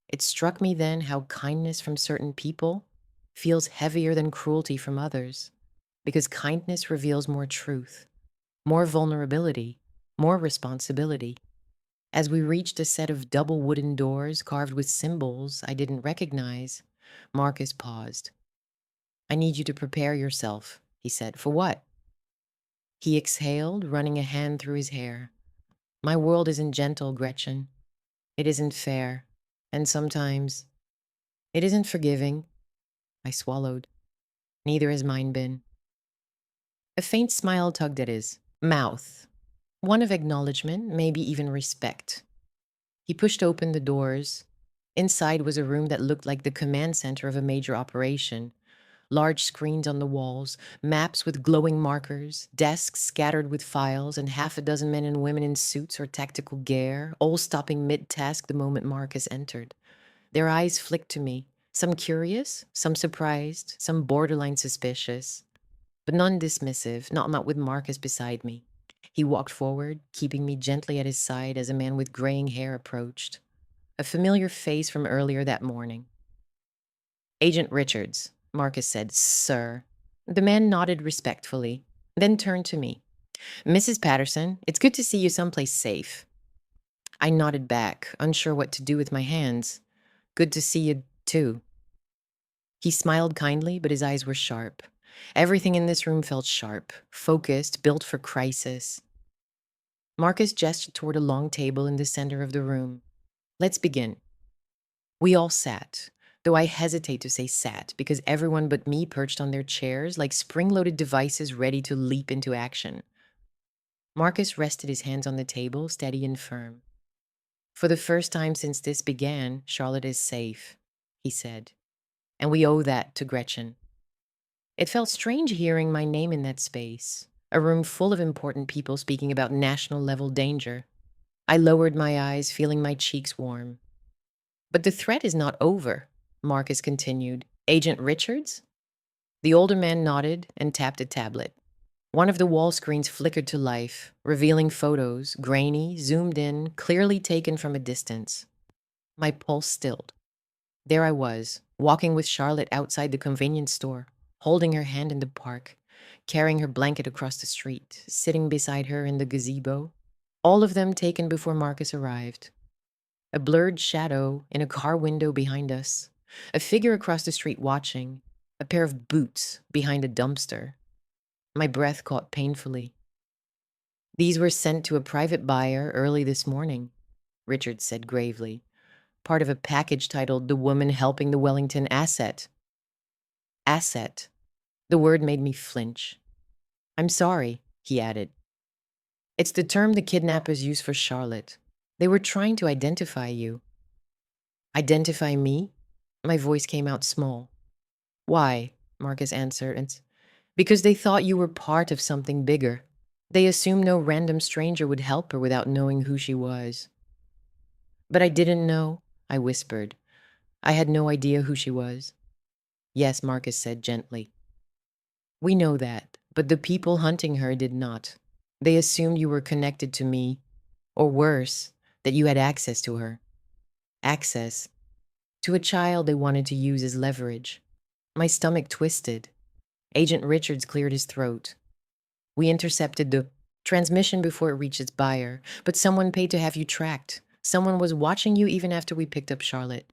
It struck me then how kindness from certain people feels heavier than cruelty from others, because kindness reveals more truth, more vulnerability, more responsibility. As we reached a set of double wooden doors carved with symbols I didn't recognize, Marcus paused. I need you to prepare yourself, he said. For what? He exhaled, running a hand through his hair. My world isn't gentle, Gretchen. It isn't fair. And sometimes it isn't forgiving. I swallowed. Neither has mine been. A faint smile tugged at his mouth, one of acknowledgement, maybe even respect. He pushed open the doors. Inside was a room that looked like the command center of a major operation. Large screens on the walls, maps with glowing markers, desks scattered with files, and half a dozen men and women in suits or tactical gear, all stopping mid-task the moment Marcus entered. Their eyes flicked to me, some curious, some surprised, some borderline suspicious, but none dismissive, not with Marcus beside me. He walked forward, keeping me gently at his side as a man with graying hair approached. A familiar face from earlier that morning. Agent Richards, Marcus said, Sir. The man nodded respectfully, then turned to me. Mrs. Patterson, it's good to see you someplace safe. I nodded back, unsure what to do with my hands. Good to see you, too. He smiled kindly, but his eyes were sharp. Everything in this room felt sharp, focused, built for crisis. Marcus gestured toward a long table in the center of the room. Let's begin. We all sat, though I hesitate to say sat because everyone but me perched on their chairs like spring-loaded devices ready to leap into action. Marcus rested his hands on the table, steady and firm. For the first time since this began, Charlotte is safe, he said. And we owe that to Gretchen. It felt strange hearing my name in that space, a room full of important people speaking about national-level danger. I lowered my eyes, feeling my cheeks warm. But the threat is not over, Marcus continued. Agent Richards? The older man nodded and tapped a tablet. One of the wall screens flickered to life, revealing photos, grainy, zoomed in, clearly taken from a distance. My pulse stilled. There I was, walking with Charlotte outside the convenience store, holding her hand in the park, carrying her blanket across the street, sitting beside her in the gazebo. All of them taken before Marcus arrived. A blurred shadow in a car window behind us, a figure across the street watching, a pair of boots behind a dumpster. My breath caught painfully. These were sent to a private buyer early this morning, Richard said gravely, part of a package titled The Woman Helping the Wellington Asset. Asset. The word made me flinch. I'm sorry, he added. It's the term the kidnappers used for Charlotte. They were trying to identify you. Identify me? My voice came out small. Why? Marcus answered. It's because they thought you were part of something bigger. They assumed no random stranger would help her without knowing who she was. But I didn't know, I whispered. I had no idea who she was. Yes, Marcus said gently. We know that, but the people hunting her did not. They assumed you were connected to me, or worse, that you had access to her. Access to a child they wanted to use as leverage. My stomach twisted. Agent Richards cleared his throat. We intercepted the transmission before it reached its buyer, but someone paid to have you tracked. Someone was watching you even after we picked up Charlotte.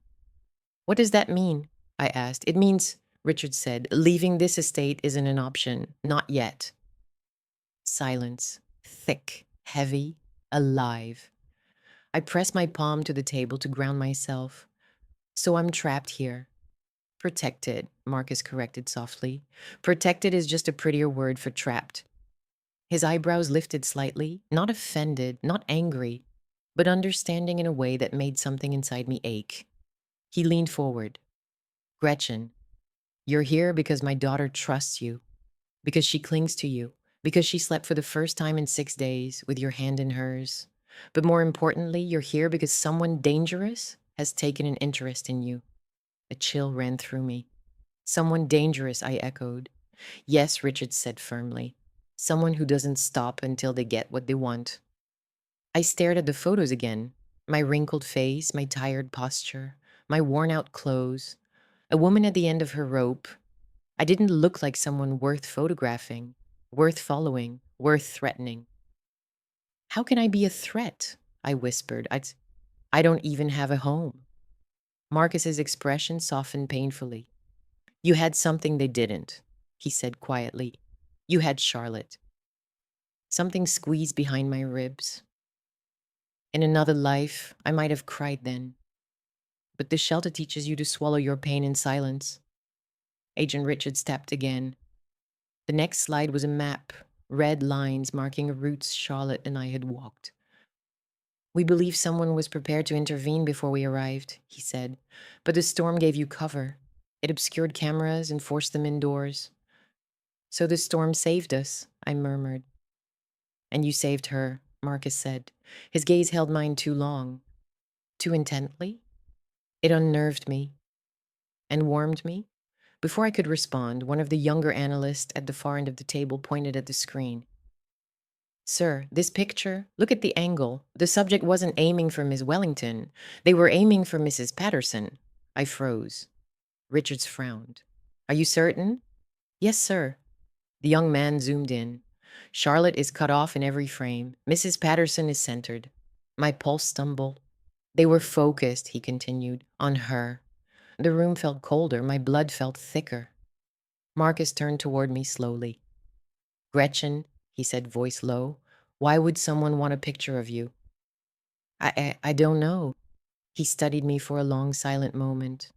What does that mean? I asked. It means, Richards said, leaving this estate isn't an option. Not yet. Silence. Thick, heavy, alive. I pressed my palm to the table to ground myself. So I'm trapped here. Protected, Marcus corrected softly. Protected is just a prettier word for trapped. His eyebrows lifted slightly, not offended, not angry, but understanding in a way that made something inside me ache. He leaned forward. Gretchen, you're here because my daughter trusts you, because she clings to you, because she slept for the first time in 6 days with your hand in hers. But more importantly, you're here because someone dangerous has taken an interest in you. A chill ran through me. Someone dangerous, I echoed. Yes, Richard said firmly. Someone who doesn't stop until they get what they want. I stared at the photos again. My wrinkled face, my tired posture, my worn-out clothes. A woman at the end of her rope. I didn't look like someone worth photographing, worth following, worth threatening. How can I be a threat? I whispered. I don't even have a home. Marcus's expression softened painfully. You had something they didn't, he said quietly. You had Charlotte. Something squeezed behind my ribs. In another life, I might have cried then. But the shelter teaches you to swallow your pain in silence. Agent Richards tapped again. The next slide was a map, red lines marking routes Charlotte and I had walked. We believe someone was prepared to intervene before we arrived, he said. But the storm gave you cover. It obscured cameras and forced them indoors. So the storm saved us, I murmured. And you saved her, Marcus said. His gaze held mine too long. Too intently? It unnerved me. And warmed me. Before I could respond, one of the younger analysts at the far end of the table pointed at the screen. Sir, this picture, look at the angle. The subject wasn't aiming for Miss Wellington. They were aiming for Mrs. Patterson. I froze. Richards frowned. Are you certain? Yes, sir. The young man zoomed in. Charlotte is cut off in every frame. Mrs. Patterson is centered. My pulse stumbled. They were focused, he continued, on her. The room felt colder. My blood felt thicker. Marcus turned toward me slowly. Gretchen, he said, voice low, why would someone want a picture of you? I don't know. He studied me for a long, silent moment.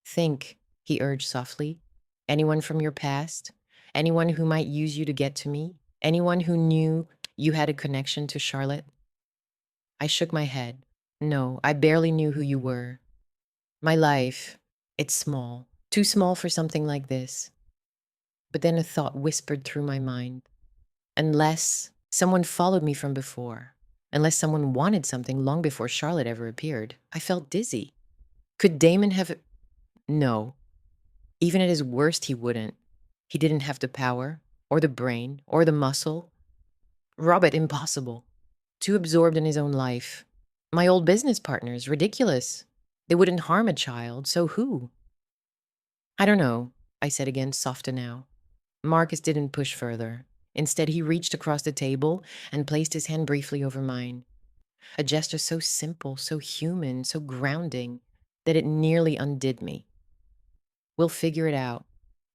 Think, he urged softly. Anyone from your past? Anyone who might use you to get to me? Anyone who knew you had a connection to Charlotte? I shook my head. No, I barely knew who you were. My life, it's small. Too small for something like this. But then a thought whispered through my mind. Unless someone followed me from before, unless someone wanted something long before Charlotte ever appeared, I felt dizzy. Could Damon have... No. Even at his worst, he wouldn't. He didn't have the power, or the brain, or the muscle. Robert, impossible. Too absorbed in his own life. My old business partners, ridiculous. They wouldn't harm a child, so who? I don't know, I said again, softer now. Marcus didn't push further. Instead, he reached across the table and placed his hand briefly over mine. A gesture so simple, so human, so grounding, that it nearly undid me. We'll figure it out,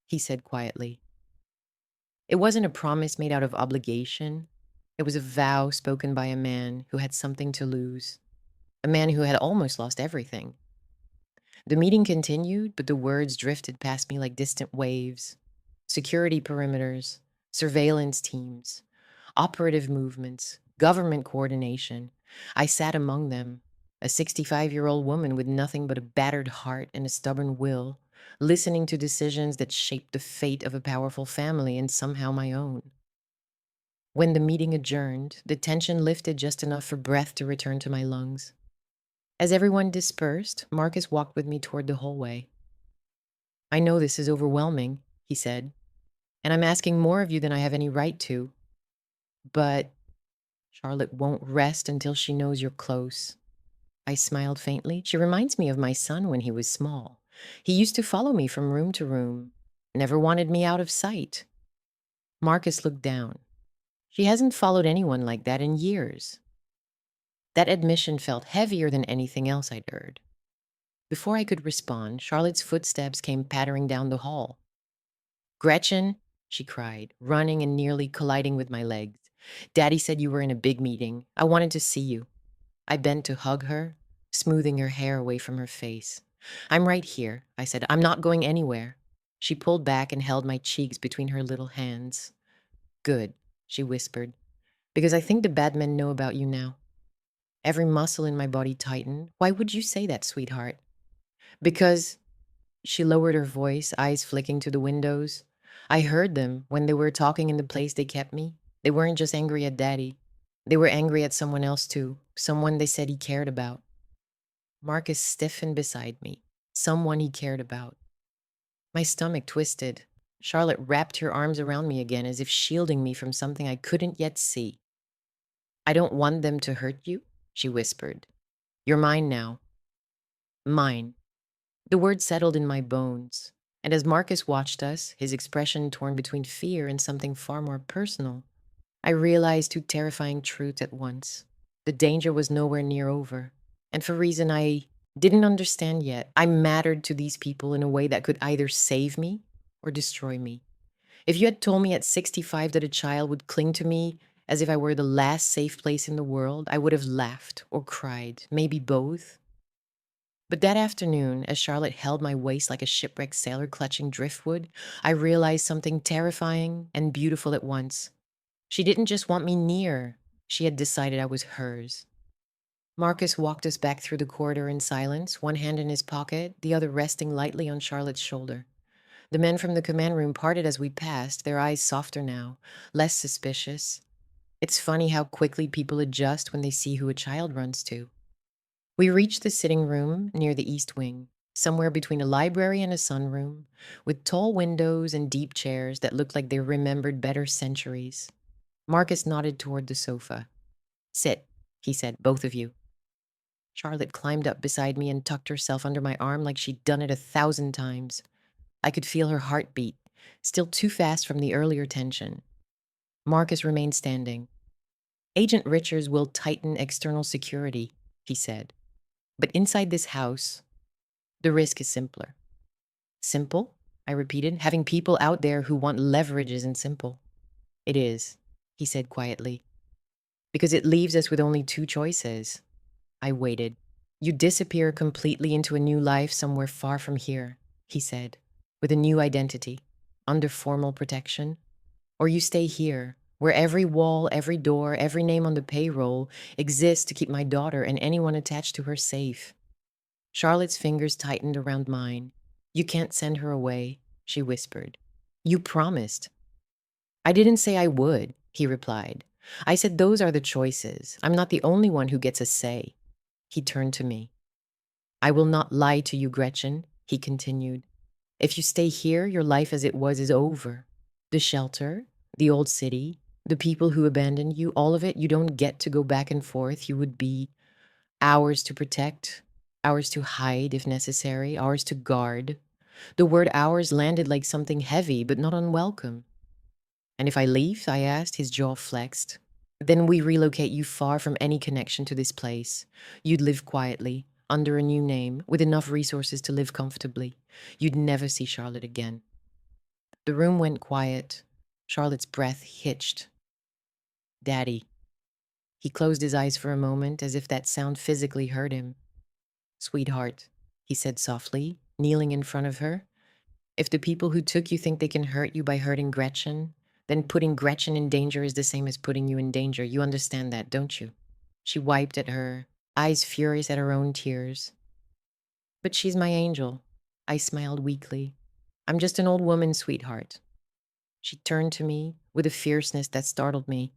he said quietly. It wasn't a promise made out of obligation. It was a vow spoken by a man who had something to lose. A man who had almost lost everything. The meeting continued, but the words drifted past me like distant waves. Security perimeters, surveillance teams, operative movements, government coordination. I sat among them, a 65-year-old woman with nothing but a battered heart and a stubborn will, listening to decisions that shaped the fate of a powerful family and somehow my own. When the meeting adjourned, the tension lifted just enough for breath to return to my lungs. As everyone dispersed, Marcus walked with me toward the hallway. "I know this is overwhelming," he said, "and I'm asking more of you than I have any right to. But Charlotte won't rest until she knows you're close." I smiled faintly. "She reminds me of my son when he was small. He used to follow me from room to room, never wanted me out of sight." Marcus looked down. "She hasn't followed anyone like that in years." That admission felt heavier than anything else I'd heard. Before I could respond, Charlotte's footsteps came pattering down the hall. "Gretchen," she cried, running and nearly colliding with my legs. "Daddy said you were in a big meeting. I wanted to see you." I bent to hug her, smoothing her hair away from her face. "I'm right here," I said. "I'm not going anywhere." She pulled back and held my cheeks between her little hands. "Good," she whispered, "because I think the bad men know about you now." Every muscle in my body tightened. "Why would you say that, sweetheart?" "Because," she lowered her voice, eyes flicking to the windows, "I heard them when they were talking in the place they kept me. They weren't just angry at Daddy. They were angry at someone else too, someone they said he cared about." Marcus stiffened beside me. Someone he cared about. My stomach twisted. Charlotte wrapped her arms around me again as if shielding me from something I couldn't yet see. "I don't want them to hurt you," she whispered. "You're mine now." Mine. The word settled in my bones. And as Marcus watched us, his expression torn between fear and something far more personal, I realized two terrifying truths at once. The danger was nowhere near over. And for a reason I didn't understand yet, I mattered to these people in a way that could either save me or destroy me. If you had told me at 65 that a child would cling to me as if I were the last safe place in the world, I would have laughed or cried, maybe both. But that afternoon, as Charlotte held my waist like a shipwrecked sailor clutching driftwood, I realized something terrifying and beautiful at once. She didn't just want me near, she had decided I was hers. Marcus walked us back through the corridor in silence, one hand in his pocket, the other resting lightly on Charlotte's shoulder. The men from the command room parted as we passed, their eyes softer now, less suspicious. It's funny how quickly people adjust when they see who a child runs to. We reached the sitting room near the east wing, somewhere between a library and a sunroom, with tall windows and deep chairs that looked like they remembered better centuries. Marcus nodded toward the sofa. "Sit," he said, "both of you." Charlotte climbed up beside me and tucked herself under my arm like she'd done it 1,000 times. I could feel her heartbeat, still too fast from the earlier tension. Marcus remained standing. "Agent Richards will tighten external security," he said. "But inside this house, the risk is simpler." "Simple?" I repeated. "Having people out there who want leverage isn't simple." "It is," he said quietly, "because it leaves us with only two choices." I waited. "You disappear completely into a new life somewhere far from here," he said, "with a new identity, under formal protection. Or you stay here, where every wall, every door, every name on the payroll exists to keep my daughter and anyone attached to her safe." Charlotte's fingers tightened around mine. "You can't send her away," she whispered. "You promised." "I didn't say I would," he replied. "I said those are the choices. I'm not the only one who gets a say." He turned to me. "I will not lie to you, Gretchen," he continued. "If you stay here, your life as it was is over. The shelter, the old city, the people who abandoned you, all of it, you don't get to go back and forth. You would be ours to protect, ours to hide if necessary, ours to guard." The word ours landed like something heavy, but not unwelcome. "And if I leave?" I asked, his jaw flexed. "Then we relocate you far from any connection to this place. You'd live quietly, under a new name, with enough resources to live comfortably. You'd never see Charlotte again." The room went quiet. Charlotte's breath hitched. "Daddy." He closed his eyes for a moment, as if that sound physically hurt him. "Sweetheart," he said softly, kneeling in front of her. "If the people who took you think they can hurt you by hurting Gretchen, Then putting Gretchen in danger is the same as putting you in danger. You understand that, don't you? She wiped at her, eyes furious at her own tears. But she's my angel. I smiled weakly. I'm just an old woman, sweetheart. She turned to me with a fierceness that startled me.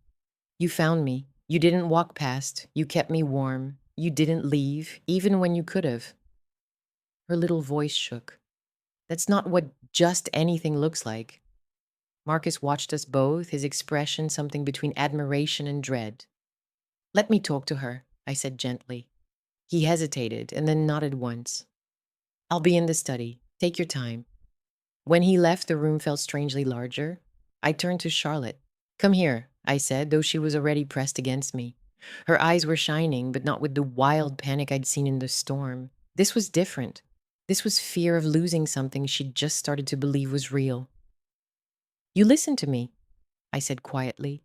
You found me. You didn't walk past. You kept me warm. You didn't leave, even when you could have. Her little voice shook. That's not what just anything looks like. Marcus watched us both, his expression something between admiration and dread. Let me talk to her, I said gently. He hesitated and then nodded once. I'll be in the study. Take your time. When he left, the room felt strangely larger. I turned to Charlotte. Come here, I said, though she was already pressed against me. Her eyes were shining, but not with the wild panic I'd seen in the storm. This was different. This was fear of losing something she'd just started to believe was real. You listen to me, I said quietly.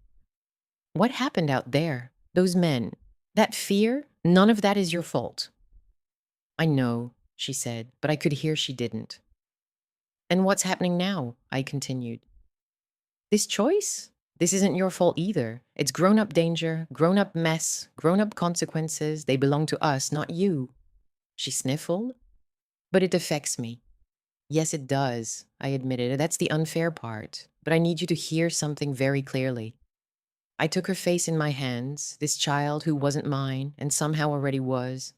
What happened out there? Those men? That fear? None of that is your fault. I know, she said, but I could hear she didn't. And what's happening now? I continued. This choice? This isn't your fault either. It's grown-up danger, grown-up mess, grown-up consequences. They belong to us, not you. She sniffled. But it affects me. Yes, it does, I admitted. That's the unfair part. But I need you to hear something very clearly. I took her face in my hands, this child who wasn't mine and somehow already was.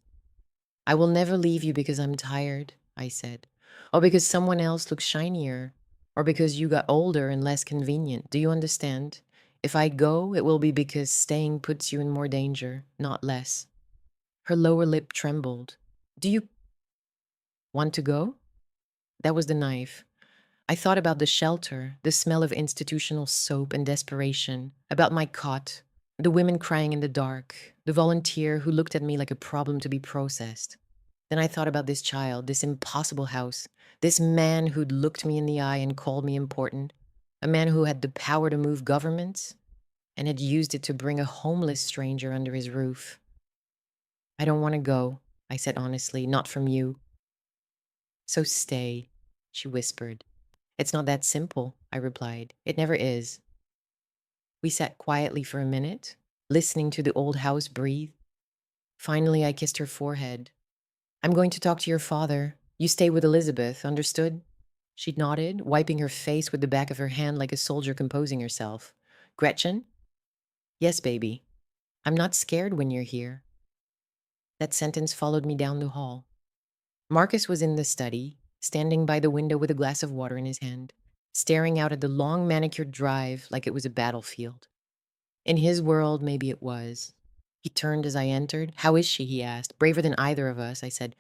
I will never leave you because I'm tired, I said, or because someone else looks shinier, or because you got older and less convenient. Do you understand? If I go, it will be because staying puts you in more danger, not less. Her lower lip trembled. Do you want to go? That was the knife. I thought about the shelter, the smell of institutional soap and desperation, about my cot, the women crying in the dark, the volunteer who looked at me like a problem to be processed. Then I thought about this child, this impossible house, this man who'd looked me in the eye and called me important, a man who had the power to move governments and had used it to bring a homeless stranger under his roof. I don't want to go, I said honestly, not from you. So stay, she whispered. It's not that simple, I replied. It never is. We sat quietly for a minute, listening to the old house breathe. Finally, I kissed her forehead. I'm going to talk to your father. You stay with Elizabeth, understood? She nodded, wiping her face with the back of her hand like a soldier composing herself. Gretchen? Yes, baby. I'm not scared when you're here. That sentence followed me down the hall. Marcus was in the study, standing by the window with a glass of water in his hand, staring out at the long manicured drive like it was a battlefield. In his world, maybe it was. He turned as I entered. How is she? He asked. Braver than either of us, I said.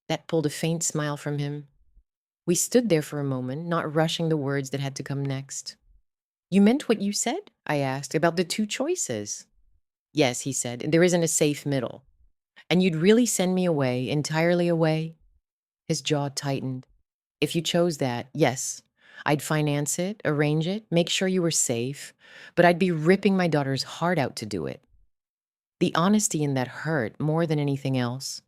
That pulled a faint smile from him. We stood there for a moment, not rushing the words that had to come next. You meant what you said? I asked, about the two choices. Yes, he said. There isn't a safe middle. And you'd really send me away, entirely away? His jaw tightened. If you chose that, yes. I'd finance it, arrange it, make sure you were safe, but I'd be ripping my daughter's heart out to do it. The honesty in that hurt more than anything else.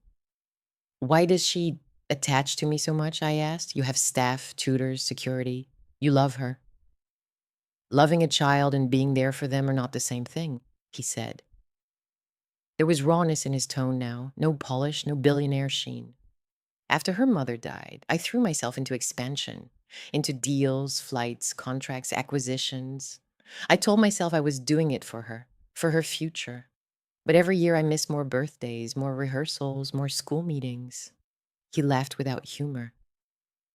Why does she attach to me so much, I asked. You have staff, tutors, security. You love her. Loving a child and being there for them are not the same thing, he said. There was rawness in his tone now, no polish, no billionaire sheen. After her mother died, I threw myself into expansion, into deals, flights, contracts, acquisitions. I told myself I was doing it for her future. But every year I missed more birthdays, more rehearsals, more school meetings. He laughed without humor.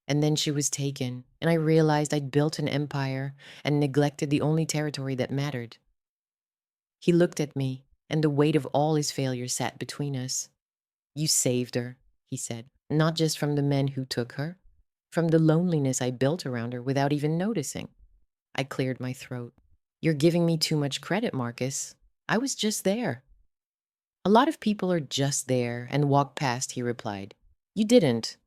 And then she was taken, and I realized I'd built an empire and neglected the only territory that mattered. He looked at me, and the weight of all his failures sat between us. You saved her, he said, not just from the men who took her, from the loneliness I built around her without even noticing. I cleared my throat. You're giving me too much credit, Marcus. I was just there. A lot of people are just there and walk past, he replied. You didn't.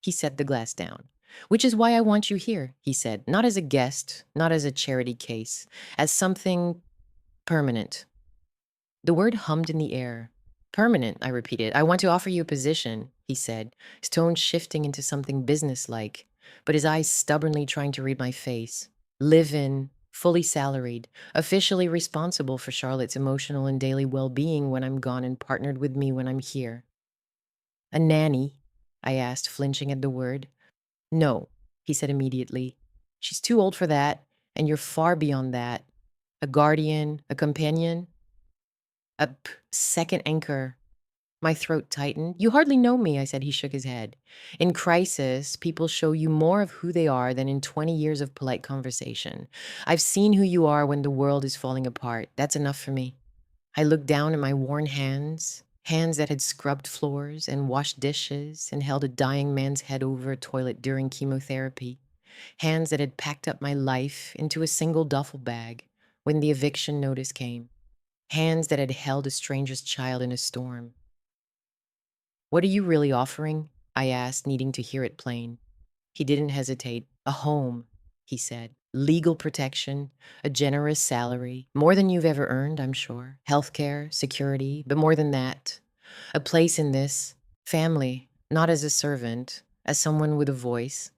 He set the glass down. Which is why I want you here, he said, not as a guest, not as a charity case, as something permanent. The word hummed in the air. Permanent, I repeated. I want to offer you a position, he said, his tone shifting into something businesslike, but his eyes stubbornly trying to read my face. Live in, fully salaried, officially responsible for Charlotte's emotional and daily well-being when I'm gone and partnered with me when I'm here. A nanny? I asked, flinching at the word. No, he said immediately. She's too old for that, and you're far beyond that. A guardian, a companion, second anchor. My throat tightened. You hardly know me, I said. He shook his head. In crisis, people show you more of who they are than in 20 years of polite conversation. I've seen who you are when the world is falling apart. That's enough for me. I looked down at my worn hands, hands that had scrubbed floors and washed dishes and held a dying man's head over a toilet during chemotherapy, hands that had packed up my life into a single duffel bag when the eviction notice came, hands that had held a stranger's child in a storm. What are you really offering? I asked, needing to hear it plain. He didn't hesitate. A home, he said. Legal protection, a generous salary, more than you've ever earned, I'm sure. Healthcare, security, but more than that. A place in this family, not as a servant, as someone with a voice.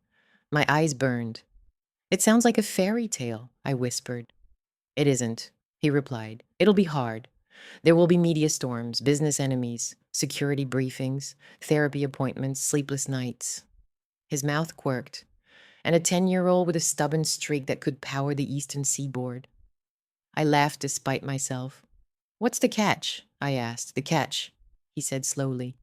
My eyes burned. It sounds like a fairy tale, I whispered. It isn't, he replied. It'll be hard. There will be media storms, business enemies, security briefings, therapy appointments, sleepless nights. His mouth quirked, and a 10-year-old with a stubborn streak that could power the eastern seaboard. I laughed despite myself. What's the catch? I asked. The catch, he said slowly,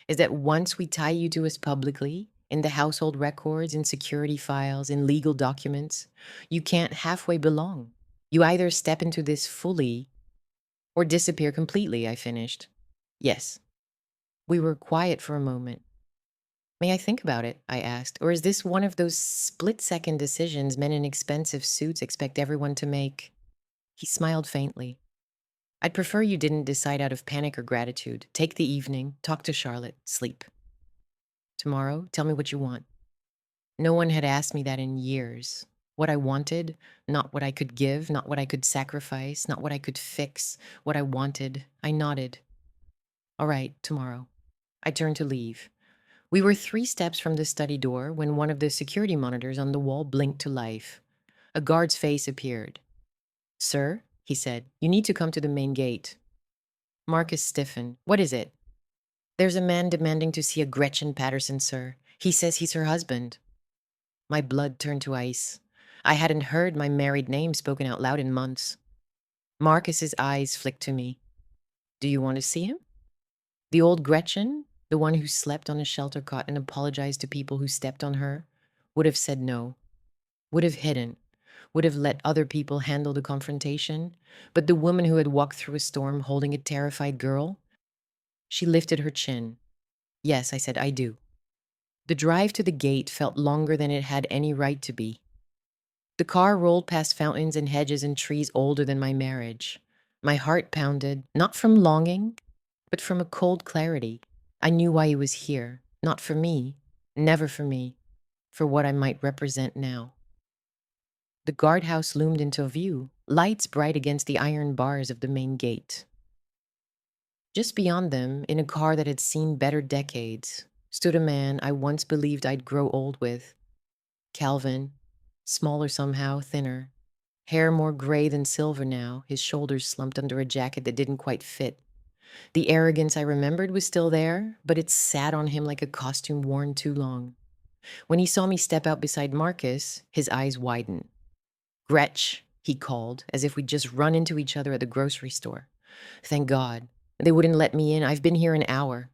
is that once we tie you to us publicly, in the household records, in security files, in legal documents, you can't halfway belong. You either step into this fully or disappear completely, I finished. Yes. We were quiet for a moment. May I think about it? I asked. Or is this one of those split-second decisions men in expensive suits expect everyone to make? He smiled faintly. I'd prefer you didn't decide out of panic or gratitude. Take the evening, talk to Charlotte, sleep. Tomorrow, tell me what you want. No one had asked me that in years. What I wanted, not what I could give, not what I could sacrifice, not what I could fix. What I wanted. I nodded. All right, tomorrow. I turned to leave. We were 3 steps from the study door when one of the security monitors on the wall blinked to life. A guard's face appeared. Sir, he said, you need to come to the main gate. Marcus stiffened. What is it? There's a man demanding to see a Gretchen Patterson, sir. He says he's her husband. My blood turned to ice. I hadn't heard my married name spoken out loud in months. Marcus's eyes flicked to me. Do you want to see him? The old Gretchen, the one who slept on a shelter cot and apologized to people who stepped on her, would have said no, would have hidden, would have let other people handle the confrontation. But the woman who had walked through a storm holding a terrified girl, she lifted her chin. Yes, I said, I do. The drive to the gate felt longer than it had any right to be. The car rolled past fountains and hedges and trees older than my marriage. My heart pounded, not from longing, but from a cold clarity. I knew why he was here. Not for me, never for me, for what I might represent now. The guardhouse loomed into view, lights bright against the iron bars of the main gate. Just beyond them, in a car that had seen better decades, stood a man I once believed I'd grow old with. Calvin, smaller somehow, thinner. Hair more gray than silver now, his shoulders slumped under a jacket that didn't quite fit. The arrogance I remembered was still there, but it sat on him like a costume worn too long. When he saw me step out beside Marcus, his eyes widened. Gretch, he called, as if we'd just run into each other at the grocery store. Thank God. They wouldn't let me in. I've been here an hour.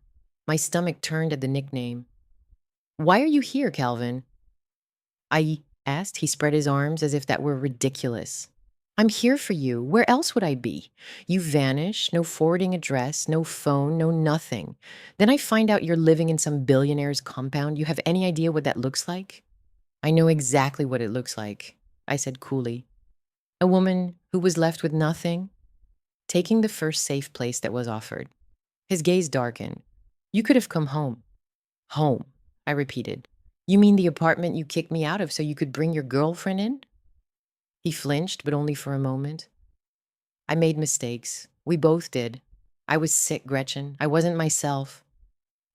My stomach turned at the nickname. Why are you here, Calvin? I asked. He spread his arms as if that were ridiculous. I'm here for you. Where else would I be? You vanish, no forwarding address, no phone, no nothing. Then I find out you're living in some billionaire's compound. You have any idea what that looks like? I know exactly what it looks like, I said coolly. A woman who was left with nothing, taking the first safe place that was offered. His gaze darkened. You could have come home. Home, I repeated. You mean the apartment you kicked me out of so you could bring your girlfriend in? He flinched, but only for a moment. I made mistakes. We both did. I was sick, Gretchen. I wasn't myself.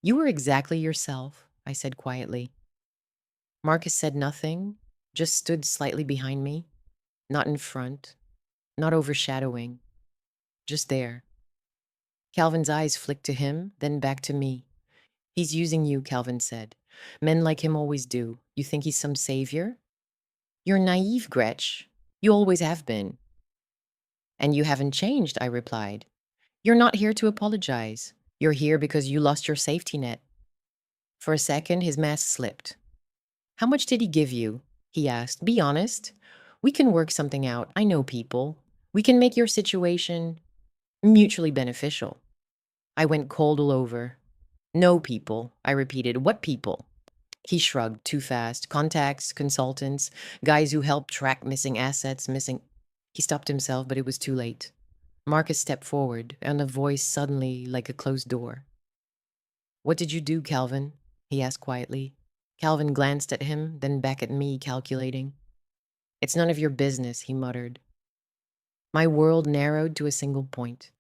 You were exactly yourself, I said quietly. Marcus said nothing, just stood slightly behind me. not in front, not overshadowing, just there. Calvin's eyes flicked to him, then back to me. He's using you, Calvin said. Men like him always do. You think he's some savior? You're naive, Gretch. You always have been. And you haven't changed, I replied. You're not here to apologize. You're here because you lost your safety net. For a second, his mask slipped. How much did he give you? He asked. Be honest. We can work something out. I know people. We can make your situation mutually beneficial. I went cold all over. No people, I repeated. What people? He shrugged too fast. Contacts, consultants, guys who help track missing assets, missing. He stopped himself, but it was too late. Marcus stepped forward, and a voice suddenly like a closed door. What did you do, Calvin? He asked quietly. Calvin glanced at him, then back at me, calculating. It's none of your business, he muttered. My world narrowed to a single point.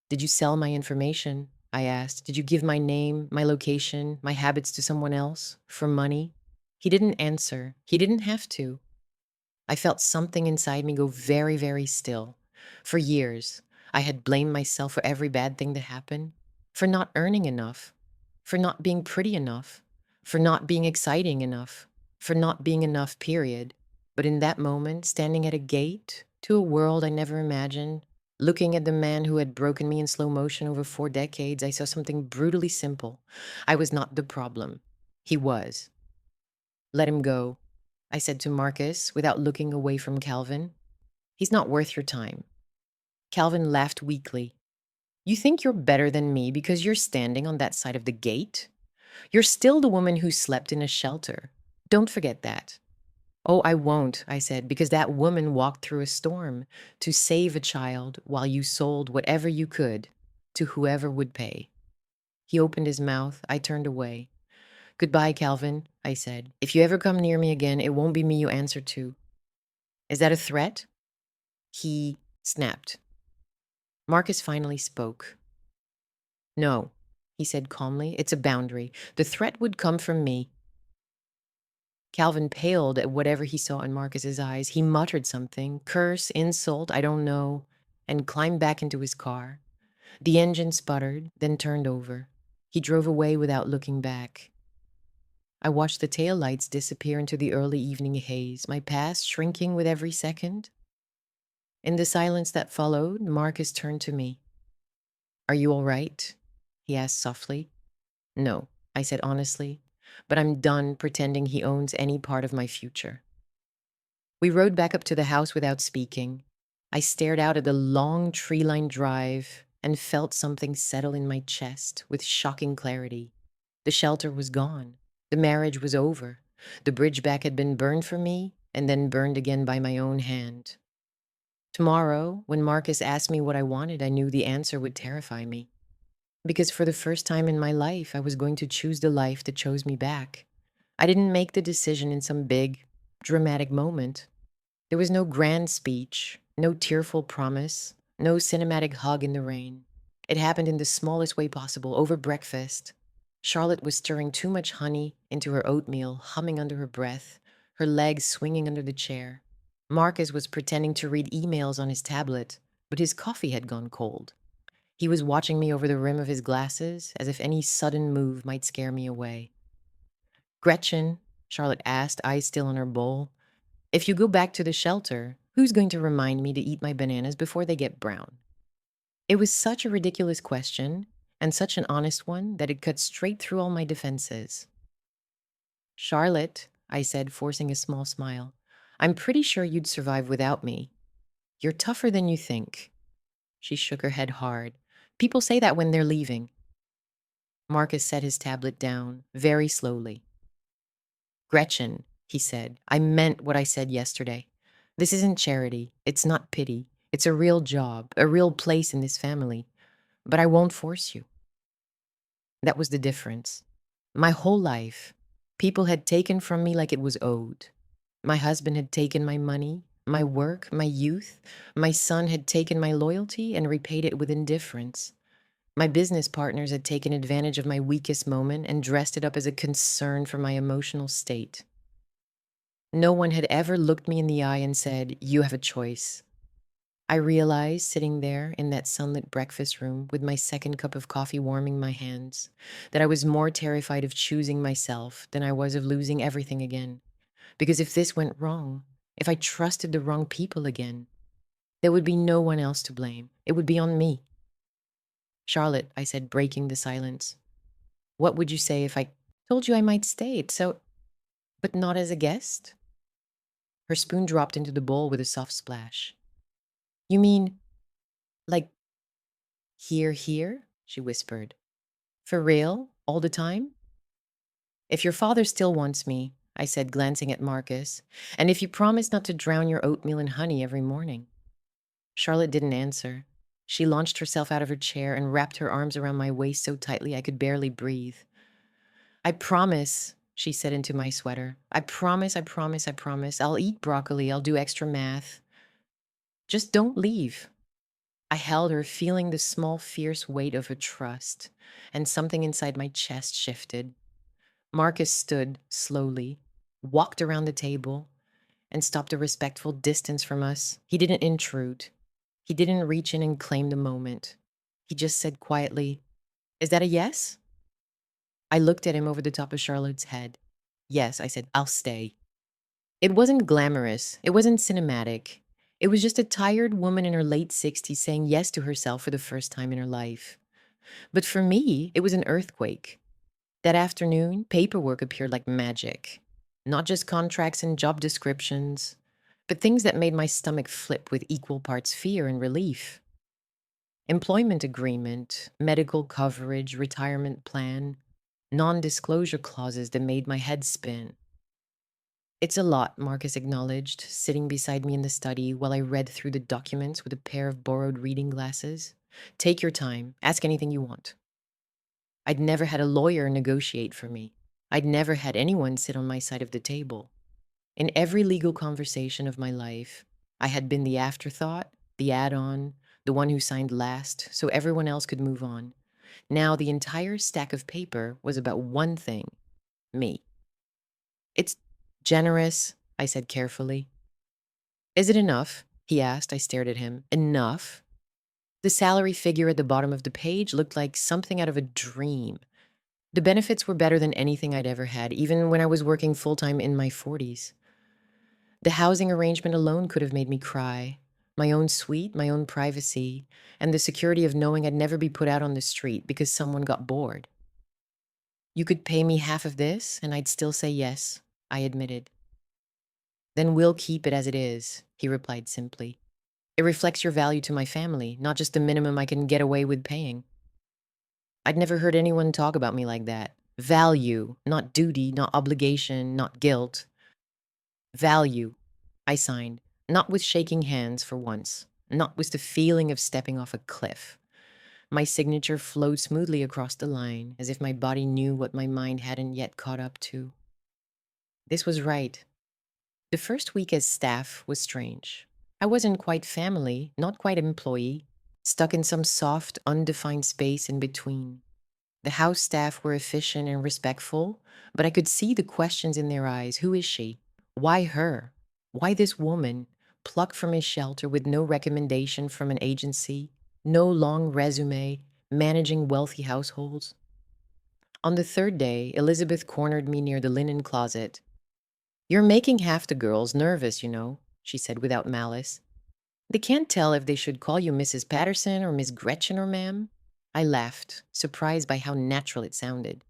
Did you sell my information? I asked. Did you give my name, my location, my habits to someone else? For money? He didn't answer. He didn't have to. I felt something inside me go very, very still. For years, I had blamed myself for every bad thing that happened, for not earning enough, for not being pretty enough, for not being exciting enough, for not being enough, period. But in that moment, standing at a gate to a world I never imagined, looking at the man who had broken me in slow motion over 4 decades, I saw something brutally simple. I was not the problem. He was. Let him go, I said to Marcus without looking away from Calvin. He's not worth your time. Calvin laughed weakly. You think you're better than me because you're standing on that side of the gate? You're still the woman who slept in a shelter. Don't forget that. Oh, I won't, I said, because that woman walked through a storm to save a child while you sold whatever you could to whoever would pay. He opened his mouth. I turned away. Goodbye, Calvin, I said. If you ever come near me again, it won't be me you answer to. Is that a threat? He snapped. Marcus finally spoke. No, he said calmly. It's a boundary. The threat would come from me. Calvin paled at whatever he saw in Marcus's eyes. He muttered something, curse, insult, I don't know, and climbed back into his car. The engine sputtered, then turned over. He drove away without looking back. I watched the taillights disappear into the early evening haze, my past shrinking with every second. In the silence that followed, Marcus turned to me. Are you all right? He asked softly. No, I said honestly, but I'm done pretending he owns any part of my future. We rode back up to the house without speaking. I stared out at the long tree-lined drive and felt something settle in my chest with shocking clarity. The shelter was gone. The marriage was over. The bridge back had been burned for me and then burned again by my own hand. Tomorrow, when Marcus asked me what I wanted, I knew the answer would terrify me. Because for the first time in my life, I was going to choose the life that chose me back. I didn't make the decision in some big, dramatic moment. There was no grand speech, no tearful promise, no cinematic hug in the rain. It happened in the smallest way possible, over breakfast. Charlotte was stirring too much honey into her oatmeal, humming under her breath, her legs swinging under the chair. Marcus was pretending to read emails on his tablet, but his coffee had gone cold. He was watching me over the rim of his glasses, as if any sudden move might scare me away. Gretchen, Charlotte asked, eyes still on her bowl, if you go back to the shelter, who's going to remind me to eat my bananas before they get brown? It was such a ridiculous question, and such an honest one, that it cut straight through all my defenses. Charlotte, I said, forcing a small smile, I'm pretty sure you'd survive without me. You're tougher than you think. She shook her head hard. People say that when they're leaving. Marcus set his tablet down, very slowly. Gretchen, he said, I meant what I said yesterday. This isn't charity. It's not pity. It's a real job, a real place in this family. But I won't force you. That was the difference. My whole life, people had taken from me like it was owed. My husband had taken my money, my work, my youth. My son had taken my loyalty and repaid it with indifference. My business partners had taken advantage of my weakest moment and dressed it up as a concern for my emotional state. No one had ever looked me in the eye and said, "You have a choice." I realized, sitting there in that sunlit breakfast room with my second cup of coffee warming my hands, that I was more terrified of choosing myself than I was of losing everything again. Because if this went wrong, if I trusted the wrong people again, there would be no one else to blame. It would be on me. "Charlotte," I said, breaking the silence, "what would you say if I told you I might stay? But not as a guest?" Her spoon dropped into the bowl with a soft splash. "You mean, like, here?" she whispered. "For real? All the time?" "If your father still wants me," I said, glancing at Marcus, "and if you promise not to drown your oatmeal in honey every morning." Charlotte didn't answer. She launched herself out of her chair and wrapped her arms around my waist so tightly I could barely breathe. "I promise," she said into my sweater. "I promise, I promise, I promise. I'll eat broccoli. I'll do extra math. Just don't leave." I held her, feeling the small, fierce weight of her trust, and something inside my chest shifted. Marcus stood slowly, walked around the table, and stopped a respectful distance from us. He didn't intrude. He didn't reach in and claim the moment. He just said quietly, "Is that a yes?" I looked at him over the top of Charlotte's head. "Yes," I said, "I'll stay." It wasn't glamorous. It wasn't cinematic. It was just a tired woman in her late 60s saying yes to herself for the first time in her life. But for me, it was an earthquake. That afternoon, paperwork appeared like magic. Not just contracts and job descriptions, but things that made my stomach flip with equal parts fear and relief. Employment agreement, medical coverage, retirement plan, non-disclosure clauses that made my head spin. "It's a lot," Marcus acknowledged, sitting beside me in the study while I read through the documents with a pair of borrowed reading glasses. "Take your time. Ask anything you want." I'd never had a lawyer negotiate for me. I'd never had anyone sit on my side of the table. In every legal conversation of my life, I had been the afterthought, the add-on, the one who signed last so everyone else could move on. Now the entire stack of paper was about one thing: me. "It's generous," I said carefully. "Is it enough?" he asked. I stared at him. "Enough?" The salary figure at the bottom of the page looked like something out of a dream. The benefits were better than anything I'd ever had, even when I was working full-time in my 40s. The housing arrangement alone could have made me cry. My own suite, my own privacy, and the security of knowing I'd never be put out on the street because someone got bored. "You could pay me half of this, and I'd still say yes," I admitted. "Then we'll keep it as it is," he replied simply. "It reflects your value to my family, not just the minimum I can get away with paying." I'd never heard anyone talk about me like that. Value, not duty, not obligation, not guilt. Value. I signed, not with shaking hands for once, not with the feeling of stepping off a cliff. My signature flowed smoothly across the line, as if my body knew what my mind hadn't yet caught up to. This was right. The first week as staff was strange. I wasn't quite family, not quite employee, stuck in some soft, undefined space in between. The house staff were efficient and respectful, but I could see the questions in their eyes. Who is she? Why her? Why this woman, plucked from a shelter with no recommendation from an agency, no long resume, managing wealthy households? On the third day, Elizabeth cornered me near the linen closet. "You're making half the girls nervous, you know," she said without malice. "They can't tell if they should call you Mrs. Patterson or Miss Gretchen or ma'am." I laughed, surprised by how natural it sounded.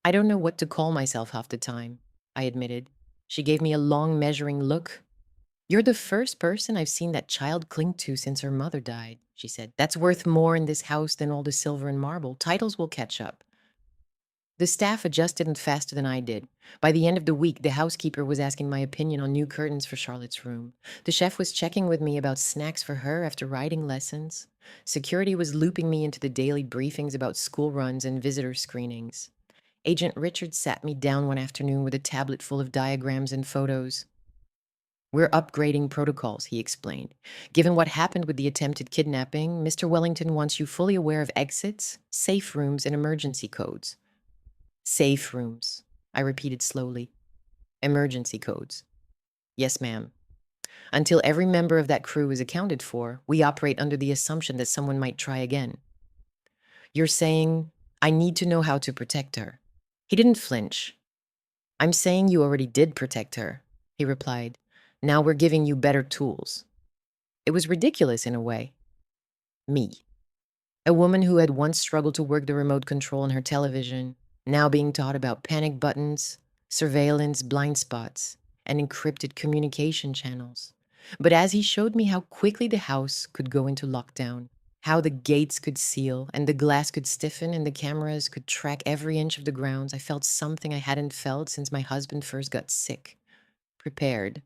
"I don't know what to call myself half the time," I admitted. She gave me a long, measuring look. "You're the first person I've seen that child cling to since her mother died," she said. "That's worth more in this house than all the silver and marble. Titles will catch up." The staff adjusted faster than I did. By the end of the week, the housekeeper was asking my opinion on new curtains for Charlotte's room. The chef was checking with me about snacks for her after writing lessons. Security was looping me into the daily briefings about school runs and visitor screenings. Agent Richard sat me down one afternoon with a tablet full of diagrams and photos. "We're upgrading protocols," he explained. "Given what happened with the attempted kidnapping, Mr. Wellington wants you fully aware of exits, safe rooms, and emergency codes." "Safe rooms," I repeated slowly. Emergency codes. Yes, ma'am. Until every member of that crew is accounted for, we operate under the assumption that someone might try again. You're saying, I need to know how to protect her. He didn't flinch. I'm saying you already did protect her, he replied. Now we're giving you better tools. It was ridiculous in a way. Me, a woman who had once struggled to work the remote control on her television, now being taught about panic buttons, surveillance blind spots, and encrypted communication channels. But as he showed me how quickly the house could go into lockdown, how the gates could seal and the glass could stiffen and the cameras could track every inch of the grounds, I felt something I hadn't felt since my husband first got sick. Prepared.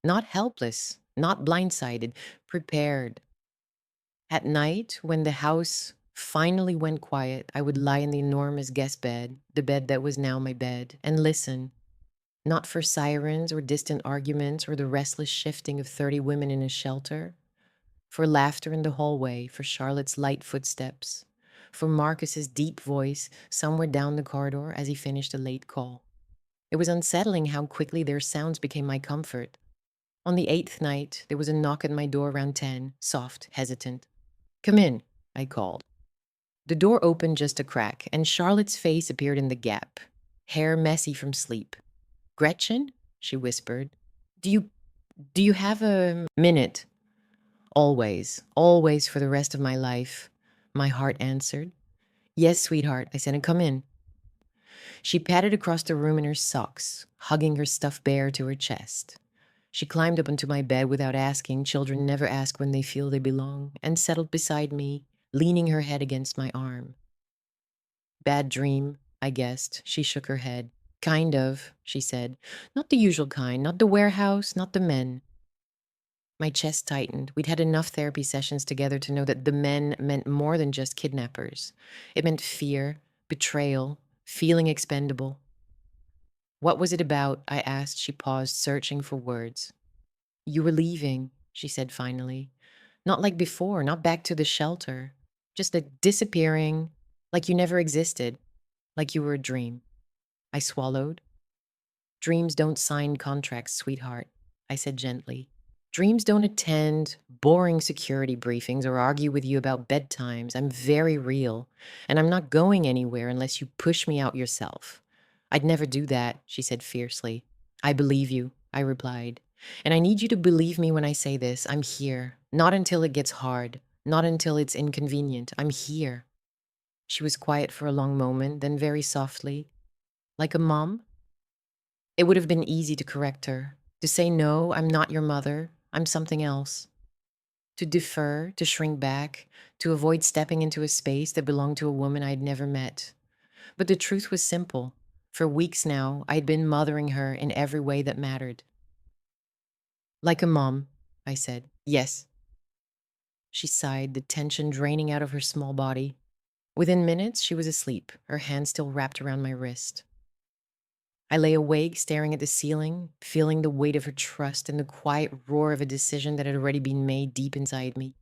Not helpless, not blindsided, prepared. At night, when the house finally went quiet, I would lie in the enormous guest bed, the bed that was now my bed, and listen. Not for sirens or distant arguments or the restless shifting of 30 women in a shelter, for laughter in the hallway, for Charlotte's light footsteps, for Marcus's deep voice somewhere down the corridor as he finished a late call. It was unsettling how quickly their sounds became my comfort. On the 8th night, there was a knock at my door around 10, soft, hesitant. Come in, I called. The door opened just a crack, and Charlotte's face appeared in the gap, hair messy from sleep. Gretchen? She whispered. Do you have a minute? Always, always for the rest of my life, my heart answered. Yes, sweetheart, I said, and come in. She padded across the room in her socks, hugging her stuffed bear to her chest. She climbed up onto my bed without asking. Children never ask when they feel they belong, and settled beside me, leaning her head against my arm. Bad dream, I guessed. She shook her head. Kind of, she said. Not the usual kind, not the warehouse, not the men. My chest tightened. We'd had enough therapy sessions together to know that the men meant more than just kidnappers. It meant fear, betrayal, feeling expendable. What was it about? I asked. She paused, searching for words. You were leaving, she said finally. Not like before, not back to the shelter. Just disappearing, like you never existed, like you were a dream. I swallowed. Dreams don't sign contracts, sweetheart, I said gently. Dreams don't attend boring security briefings or argue with you about bedtimes. I'm very real, and I'm not going anywhere unless you push me out yourself. I'd never do that, she said fiercely. I believe you, I replied. And I need you to believe me when I say this. I'm here. Not until it gets hard. Not until it's inconvenient. I'm here. She was quiet for a long moment, then very softly, like a mom. It would have been easy to correct her, to say, no, I'm not your mother. I'm something else. To defer, to shrink back, to avoid stepping into a space that belonged to a woman I'd never met. But the truth was simple. For weeks now, I'd been mothering her in every way that mattered. Like a mom, I said. Yes. She sighed, the tension draining out of her small body. Within minutes, she was asleep, her hand still wrapped around my wrist. I lay awake, staring at the ceiling, feeling the weight of her trust and the quiet roar of a decision that had already been made deep inside me.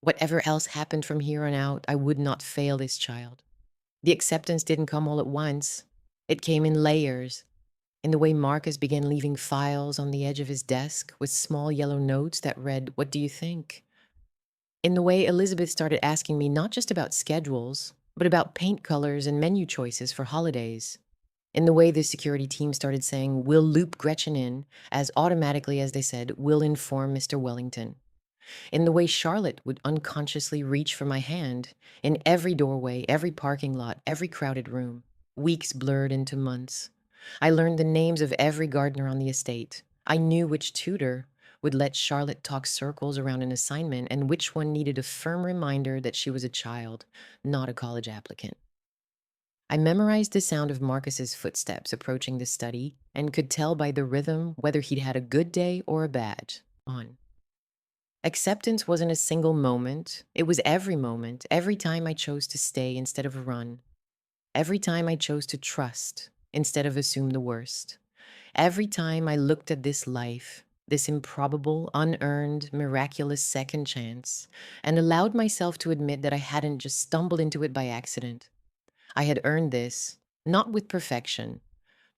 Whatever else happened from here on out, I would not fail this child. The acceptance didn't come all at once. It came in layers, in the way Marcus began leaving files on the edge of his desk with small yellow notes that read, "What do you think?" In the way Elizabeth started asking me not just about schedules, but about paint colors and menu choices for holidays. In the way the security team started saying, "We'll loop Gretchen in," as automatically as they said, "We'll inform Mr. Wellington." In the way Charlotte would unconsciously reach for my hand, in every doorway, every parking lot, every crowded room. Weeks blurred into months. I learned the names of every gardener on the estate. I knew which tutor would let Charlotte talk circles around an assignment and which one needed a firm reminder that she was a child, not a college applicant. I memorized the sound of Marcus's footsteps approaching the study and could tell by the rhythm whether he'd had a good day or a bad on. Acceptance wasn't a single moment. It was every moment, every time I chose to stay instead of run. Every time I chose to trust instead of assume the worst. Every time I looked at this life, this improbable, unearned, miraculous second chance, and allowed myself to admit that I hadn't just stumbled into it by accident. I had earned this, not with perfection,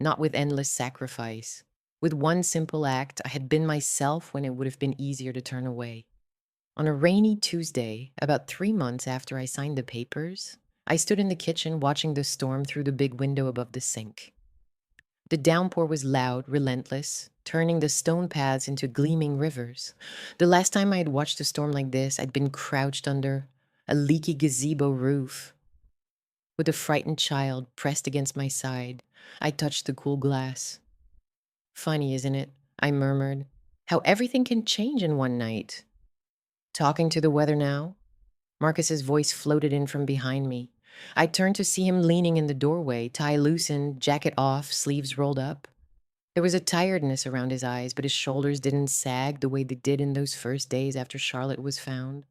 not with endless sacrifice. With one simple act, I had been myself when it would have been easier to turn away. On a rainy Tuesday, about 3 months after I signed the papers, I stood in the kitchen watching the storm through the big window above the sink. The downpour was loud, relentless, turning the stone paths into gleaming rivers. The last time I had watched a storm like this, I'd been crouched under a leaky gazebo roof. With a frightened child pressed against my side, I touched the cool glass. Funny, isn't it? I murmured. How everything can change in one night. Talking to the weather now? Marcus's voice floated in from behind me. I turned to see him leaning in the doorway, tie loosened, jacket off, sleeves rolled up. There was a tiredness around his eyes, but his shoulders didn't sag the way they did in those first days after Charlotte was found.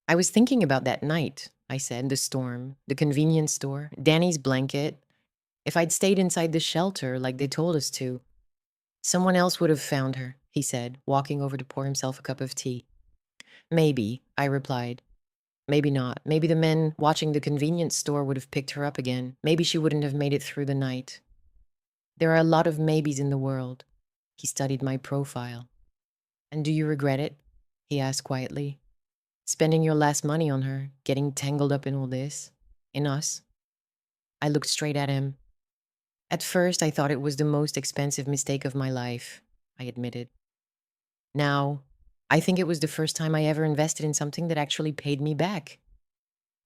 I was thinking about that night, I said, the storm, the convenience store, Danny's blanket. If I'd stayed inside the shelter like they told us to, someone else would have found her, he said, walking over to pour himself a cup of tea. Maybe, I replied. Maybe not. Maybe the men watching the convenience store would have picked her up again. Maybe she wouldn't have made it through the night. There are a lot of maybes in the world. He studied my profile. And do you regret it? He asked quietly. Spending your last money on her, getting tangled up in all this, in us? I looked straight at him. At first, I thought it was the most expensive mistake of my life, I admitted. Now, I think it was the first time I ever invested in something that actually paid me back.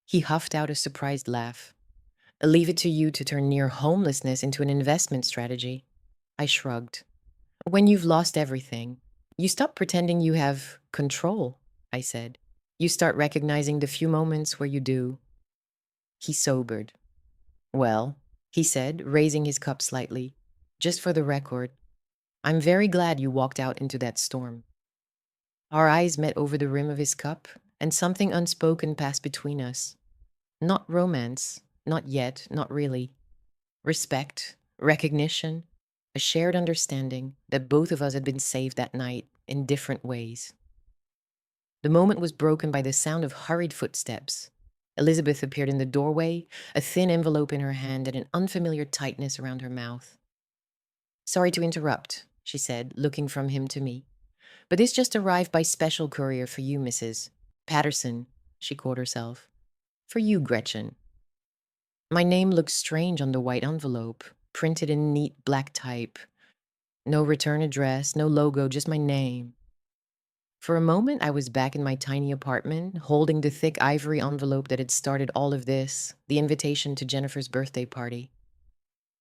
He huffed out a surprised laugh. I leave it to you to turn near homelessness into an investment strategy. I shrugged. When you've lost everything, you stop pretending you have control, I said. You start recognizing the few moments where you do. He sobered. Well, he said, raising his cup slightly, just for the record, I'm very glad you walked out into that storm. Our eyes met over the rim of his cup, and something unspoken passed between us. Not romance, not yet, not really. Respect, recognition, a shared understanding that both of us had been saved that night in different ways. The moment was broken by the sound of hurried footsteps. Elizabeth appeared in the doorway, a thin envelope in her hand and an unfamiliar tightness around her mouth. Sorry to interrupt, she said, looking from him to me. But this just arrived by special courier for you, Mrs. Patterson, she called herself. For you, Gretchen. My name looked strange on the white envelope, printed in neat black type. No return address, no logo, just my name. For a moment, I was back in my tiny apartment, holding the thick ivory envelope that had started all of this, the invitation to Jennifer's birthday party.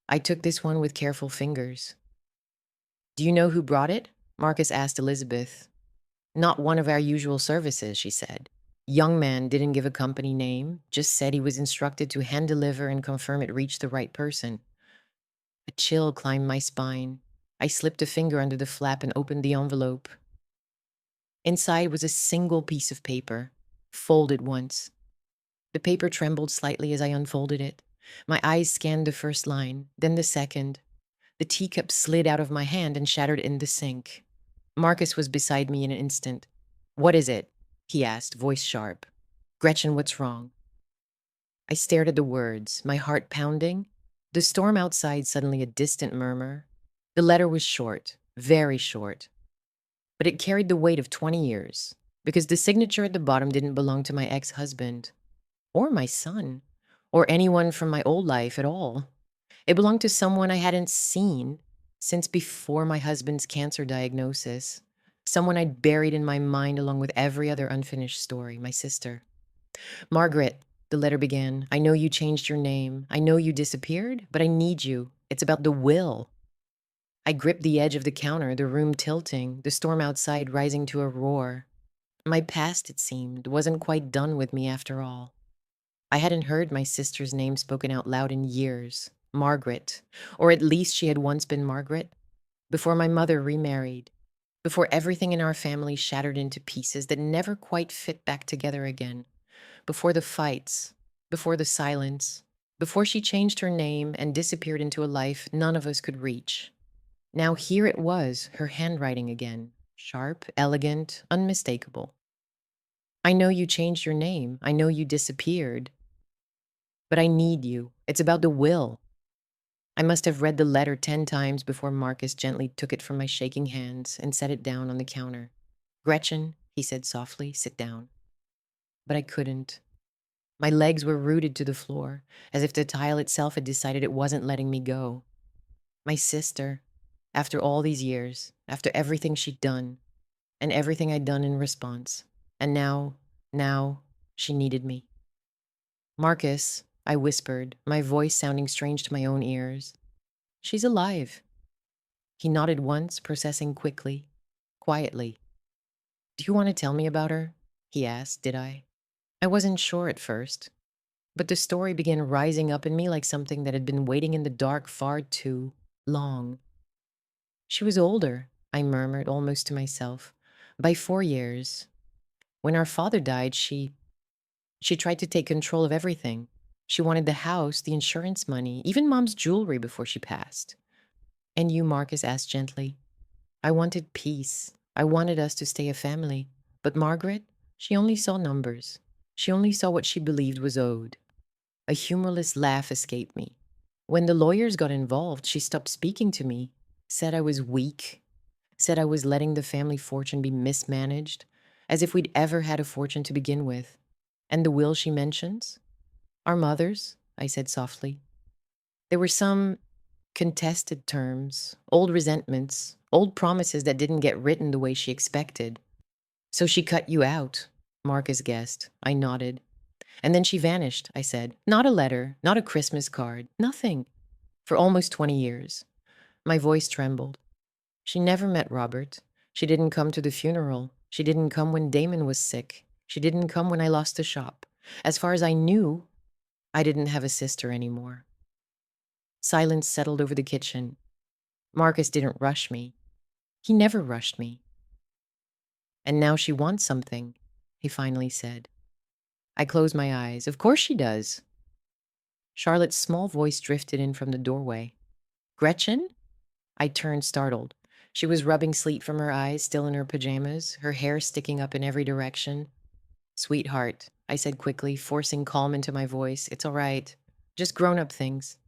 I took this one with careful fingers. Do you know who brought it? Marcus asked Elizabeth. Not one of our usual services, she said. Young man didn't give a company name, just said he was instructed to hand deliver and confirm it reached the right person. A chill climbed my spine. I slipped a finger under the flap and opened the envelope. Inside was a single piece of paper, folded once. The paper trembled slightly as I unfolded it. My eyes scanned the first line, then the second. The teacup slid out of my hand and shattered in the sink. Marcus was beside me in an instant. What is it? He asked, voice sharp. Gretchen, what's wrong? I stared at the words, my heart pounding. The storm outside suddenly a distant murmur. The letter was short, very short. But it carried the weight of 20 years, because the signature at the bottom didn't belong to my ex-husband, or my son, or anyone from my old life at all. It belonged to someone I hadn't seen since before my husband's cancer diagnosis, someone I'd buried in my mind along with every other unfinished story, my sister. Margaret, the letter began, I know you changed your name. I know you disappeared, but I need you. It's about the will. I gripped the edge of the counter, the room tilting, the storm outside rising to a roar. My past, it seemed, wasn't quite done with me after all. I hadn't heard my sister's name spoken out loud in years. Margaret. Or at least she had once been Margaret. Before my mother remarried. Before everything in our family shattered into pieces that never quite fit back together again. Before the fights. Before the silence. Before she changed her name and disappeared into a life none of us could reach. Now here it was, her handwriting again. Sharp, elegant, unmistakable. I know you changed your name. I know you disappeared. But I need you. It's about the will. I must have read the letter 10 times before Marcus gently took it from my shaking hands and set it down on the counter. "Gretchen," he said softly, "sit down." But I couldn't. My legs were rooted to the floor, as if the tile itself had decided it wasn't letting me go. My sister, after all these years, after everything she'd done, and everything I'd done in response. And now, she needed me. "Marcus," I whispered, my voice sounding strange to my own ears. "She's alive." He nodded once, processing quickly, quietly. "Do you want to tell me about her?" he asked. Did I? I wasn't sure at first, but the story began rising up in me like something that had been waiting in the dark far too long. "She was older," I murmured almost to myself, "by 4 years. When our father died, she tried to take control of everything. She wanted the house, the insurance money, even Mom's jewelry before she passed." "And you," Marcus asked gently. "I wanted peace. I wanted us to stay a family. But Margaret, she only saw numbers. She only saw what she believed was owed." A humorless laugh escaped me. "When the lawyers got involved, she stopped speaking to me, said I was weak, said I was letting the family fortune be mismanaged, as if we'd ever had a fortune to begin with. And the will she mentions? Our mother's," I said softly. "There were some contested terms, old resentments, old promises that didn't get written the way she expected." "So she cut you out," Marcus guessed. I nodded. "And then she vanished," I said. "Not a letter, not a Christmas card, nothing. For almost 20 years. My voice trembled. "She never met Robert. She didn't come to the funeral. She didn't come when Damon was sick. She didn't come when I lost the shop. As far as I knew, I didn't have a sister anymore." Silence settled over the kitchen. Marcus didn't rush me. He never rushed me. "And now she wants something," he finally said. I closed my eyes. "Of course she does." Charlotte's small voice drifted in from the doorway. "Gretchen?" I turned, startled. She was rubbing sleep from her eyes, still in her pajamas, her hair sticking up in every direction. "Sweetheart," I said quickly, forcing calm into my voice. "It's all right. Just grown-up things."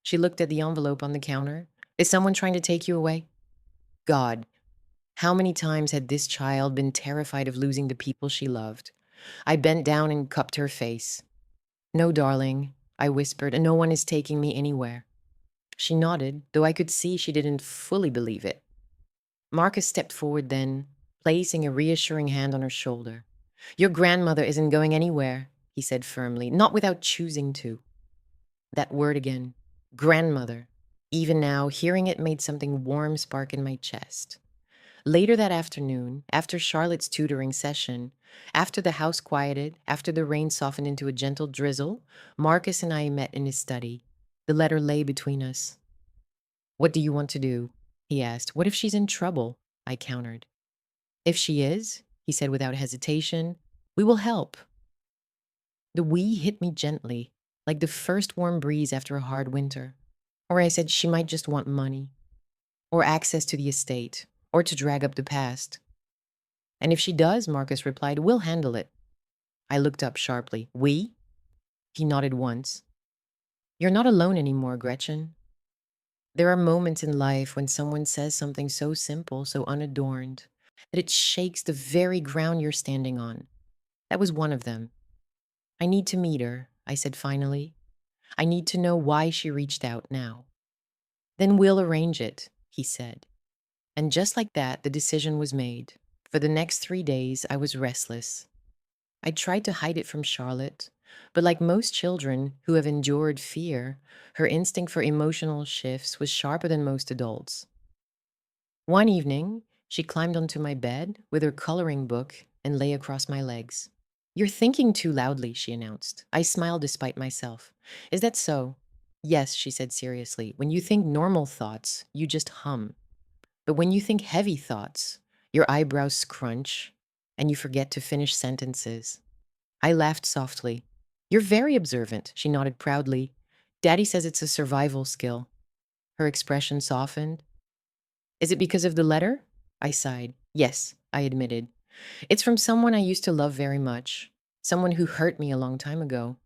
She looked at the envelope on the counter. "Is someone trying to take you away?" God, how many times had this child been terrified of losing the people she loved? I bent down and cupped her face. "No, darling," I whispered, "and no one is taking me anywhere." She nodded, though I could see she didn't fully believe it. Marcus stepped forward then, placing a reassuring hand on her shoulder. "Your grandmother isn't going anywhere," he said firmly, "not without choosing to." That word again, grandmother. Even now, hearing it made something warm spark in my chest. Later that afternoon, after Charlotte's tutoring session, after the house quieted, after the rain softened into a gentle drizzle, Marcus and I met in his study. The letter lay between us. "What do you want to do?" he asked. "What if she's in trouble?" I countered. "If she is," he said without hesitation, "we will help." The "we" hit me gently, like the first warm breeze after a hard winter. Or I said she might just want money, or access to the estate, or to drag up the past. "And if she does," Marcus replied, "we'll handle it." I looked up sharply. "We?" He nodded once. "You're not alone anymore, Gretchen. There are moments in life when someone says something so simple, so unadorned, that it shakes the very ground you're standing on. That was one of them. I need to meet her," I said finally. "I need to know why she reached out now." "Then we'll arrange it," he said. And just like that, the decision was made. For the next 3 days, I was restless. I tried to hide it from Charlotte, but like most children who have endured fear, her instinct for emotional shifts was sharper than most adults. One evening, she climbed onto my bed with her coloring book and lay across my legs. "You're thinking too loudly," she announced. I smiled despite myself. "Is that so?" "Yes," she said seriously. "When you think normal thoughts, you just hum. But when you think heavy thoughts, your eyebrows scrunch and you forget to finish sentences." I laughed softly. "You're very observant," she nodded proudly. "Daddy says it's a survival skill." Her expression softened. "Is it because of the letter?" I sighed. "Yes," I admitted. "It's from someone I used to love very much. Someone who hurt me a long time ago."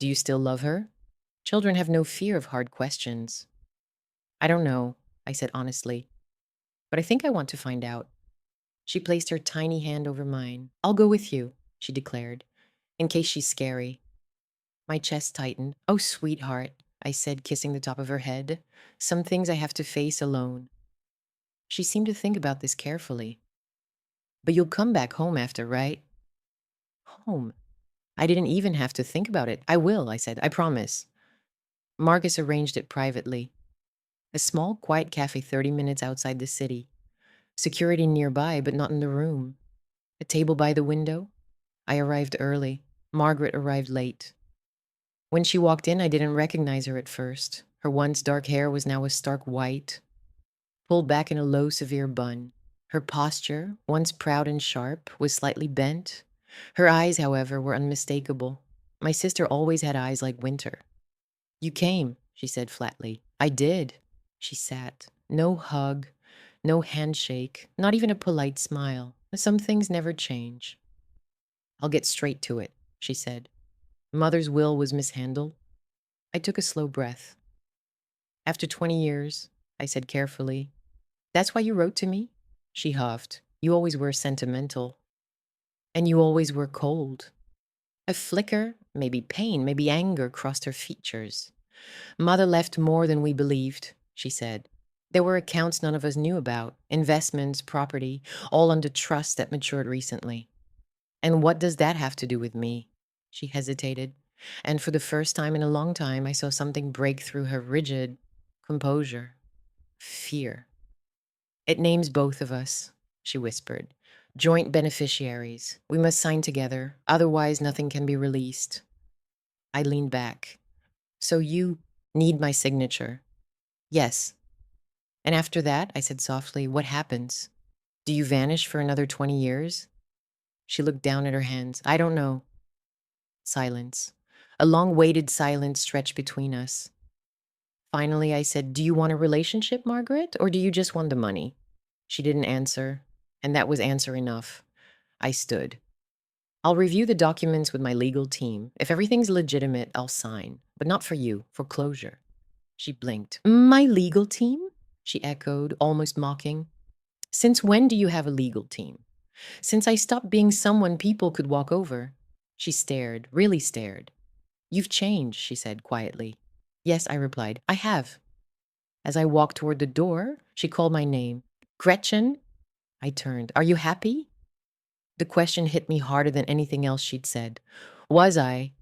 "Do you still love her?" Children have no fear of hard questions. I don't know, I said honestly, but I think I want to find out. She placed her tiny hand over mine. I'll go with you, she declared, in case she's scary. My chest tightened. Oh, sweetheart, I said, kissing the top of her head. Some things I have to face alone. She seemed to think about this carefully. But you'll come back home after, right? Home. I didn't even have to think about it. I will, I said. I promise. Marcus arranged it privately. A small, quiet cafe 30 minutes outside the city. Security nearby, but not in the room. A table by the window. I arrived early. Margaret arrived late. When she walked in, I didn't recognize her at first. Her once dark hair was now a stark white, pulled back in a low, severe bun. Her posture, once proud and sharp, was slightly bent. Her eyes, however, were unmistakable. My sister always had eyes like winter. You came, she said flatly. I did. She sat. No hug, no handshake, not even a polite smile. Some things never change. I'll get straight to it, she said. Mother's will was mishandled. I took a slow breath. After 20 years, I said carefully, that's why you wrote to me? She huffed. You always were sentimental. And you always were cold. A flicker, maybe pain, maybe anger crossed her features. Mother left more than we believed, she said. There were accounts none of us knew about, investments, property, all under trust that matured recently. And what does that have to do with me? She hesitated, and for the first time in a long time, I saw something break through her rigid composure. Fear. It names both of us, she whispered. Joint beneficiaries. We must sign together, otherwise nothing can be released. I leaned back. So you need my signature? Yes. And after that, I said softly, what happens? Do you vanish for another 20 years? She looked down at her hands. I don't know. Silence. A long-waited silence stretched between us. Finally, I said, do you want a relationship, Margaret, or do you just want the money? She didn't answer, and that was answer enough. I stood. I'll review the documents with my legal team. If everything's legitimate, I'll sign. But not for you, for closure. She blinked. My legal team? She echoed, almost mocking. Since when do you have a legal team? Since I stopped being someone people could walk over. She stared, really stared. You've changed, she said quietly. Yes, I replied. I have. As I walked toward the door, she called my name. Gretchen? I turned. Are you happy? The question hit me harder than anything else she'd said. Was I?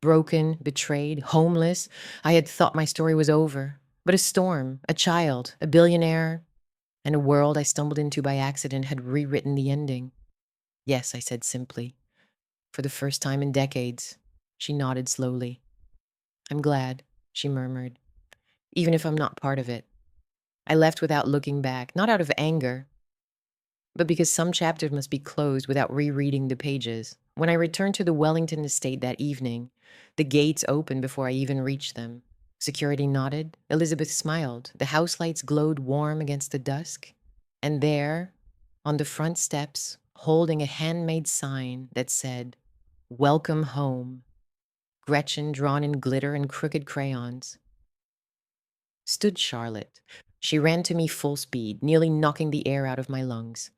Broken, betrayed, homeless. I had thought my story was over. But a storm, a child, a billionaire, and a world I stumbled into by accident had rewritten the ending. Yes, I said simply. For the first time in decades. She nodded slowly. I'm glad, she murmured, even if I'm not part of it. I left without looking back, not out of anger, but because some chapters must be closed without rereading the pages. When I returned to the Wellington estate that evening, the gates opened before I even reached them. Security nodded. Elizabeth smiled. The house lights glowed warm against the dusk. And there, on the front steps, holding a handmade sign that said, Welcome home, Gretchen drawn in glitter and crooked crayons, stood Charlotte. She ran to me full speed, nearly knocking the air out of my lungs.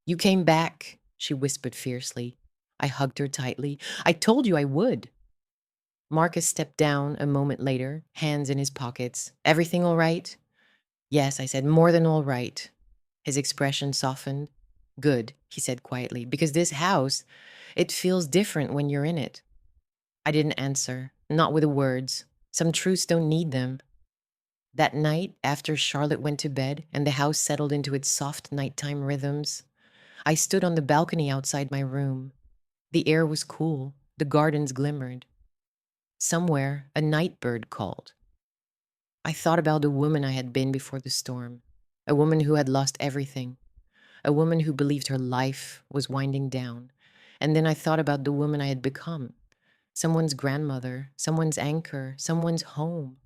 You came back, she whispered fiercely. I hugged her tightly. I told you I would. Marcus stepped down a moment later, hands in his pockets. Everything all right? Yes, I said, more than all right. His expression softened. Good, he said quietly, because this house, it feels different when you're in it. I didn't answer, not with the words. Some truths don't need them. That night, after Charlotte went to bed and the house settled into its soft nighttime rhythms, I stood on the balcony outside my room. The air was cool. The gardens glimmered. Somewhere, a night bird called. I thought about the woman I had been before the storm, a woman who had lost everything, a woman who believed her life was winding down. And then I thought about the woman I had become, someone's grandmother, someone's anchor, someone's home.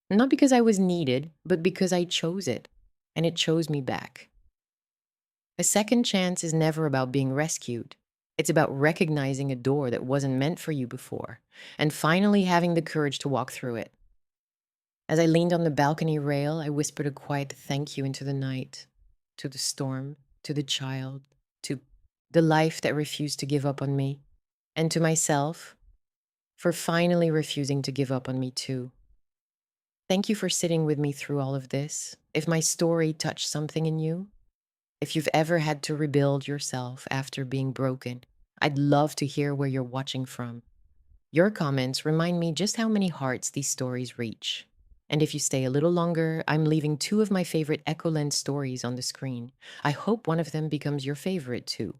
Not because I was needed, but because I chose it, and it chose me back. A second chance is never about being rescued. It's about recognizing a door that wasn't meant for you before and finally having the courage to walk through it. As I leaned on the balcony rail, I whispered a quiet thank you into the night, to the storm, to the child, to the life that refused to give up on me, and to myself for finally refusing to give up on me too. Thank you for sitting with me through all of this. If my story touched something in you, if you've ever had to rebuild yourself after being broken, I'd love to hear where you're watching from. Your comments remind me just how many hearts these stories reach. And if you stay a little longer, I'm leaving two of my favorite Echo Lens stories on the screen. I hope one of them becomes your favorite too.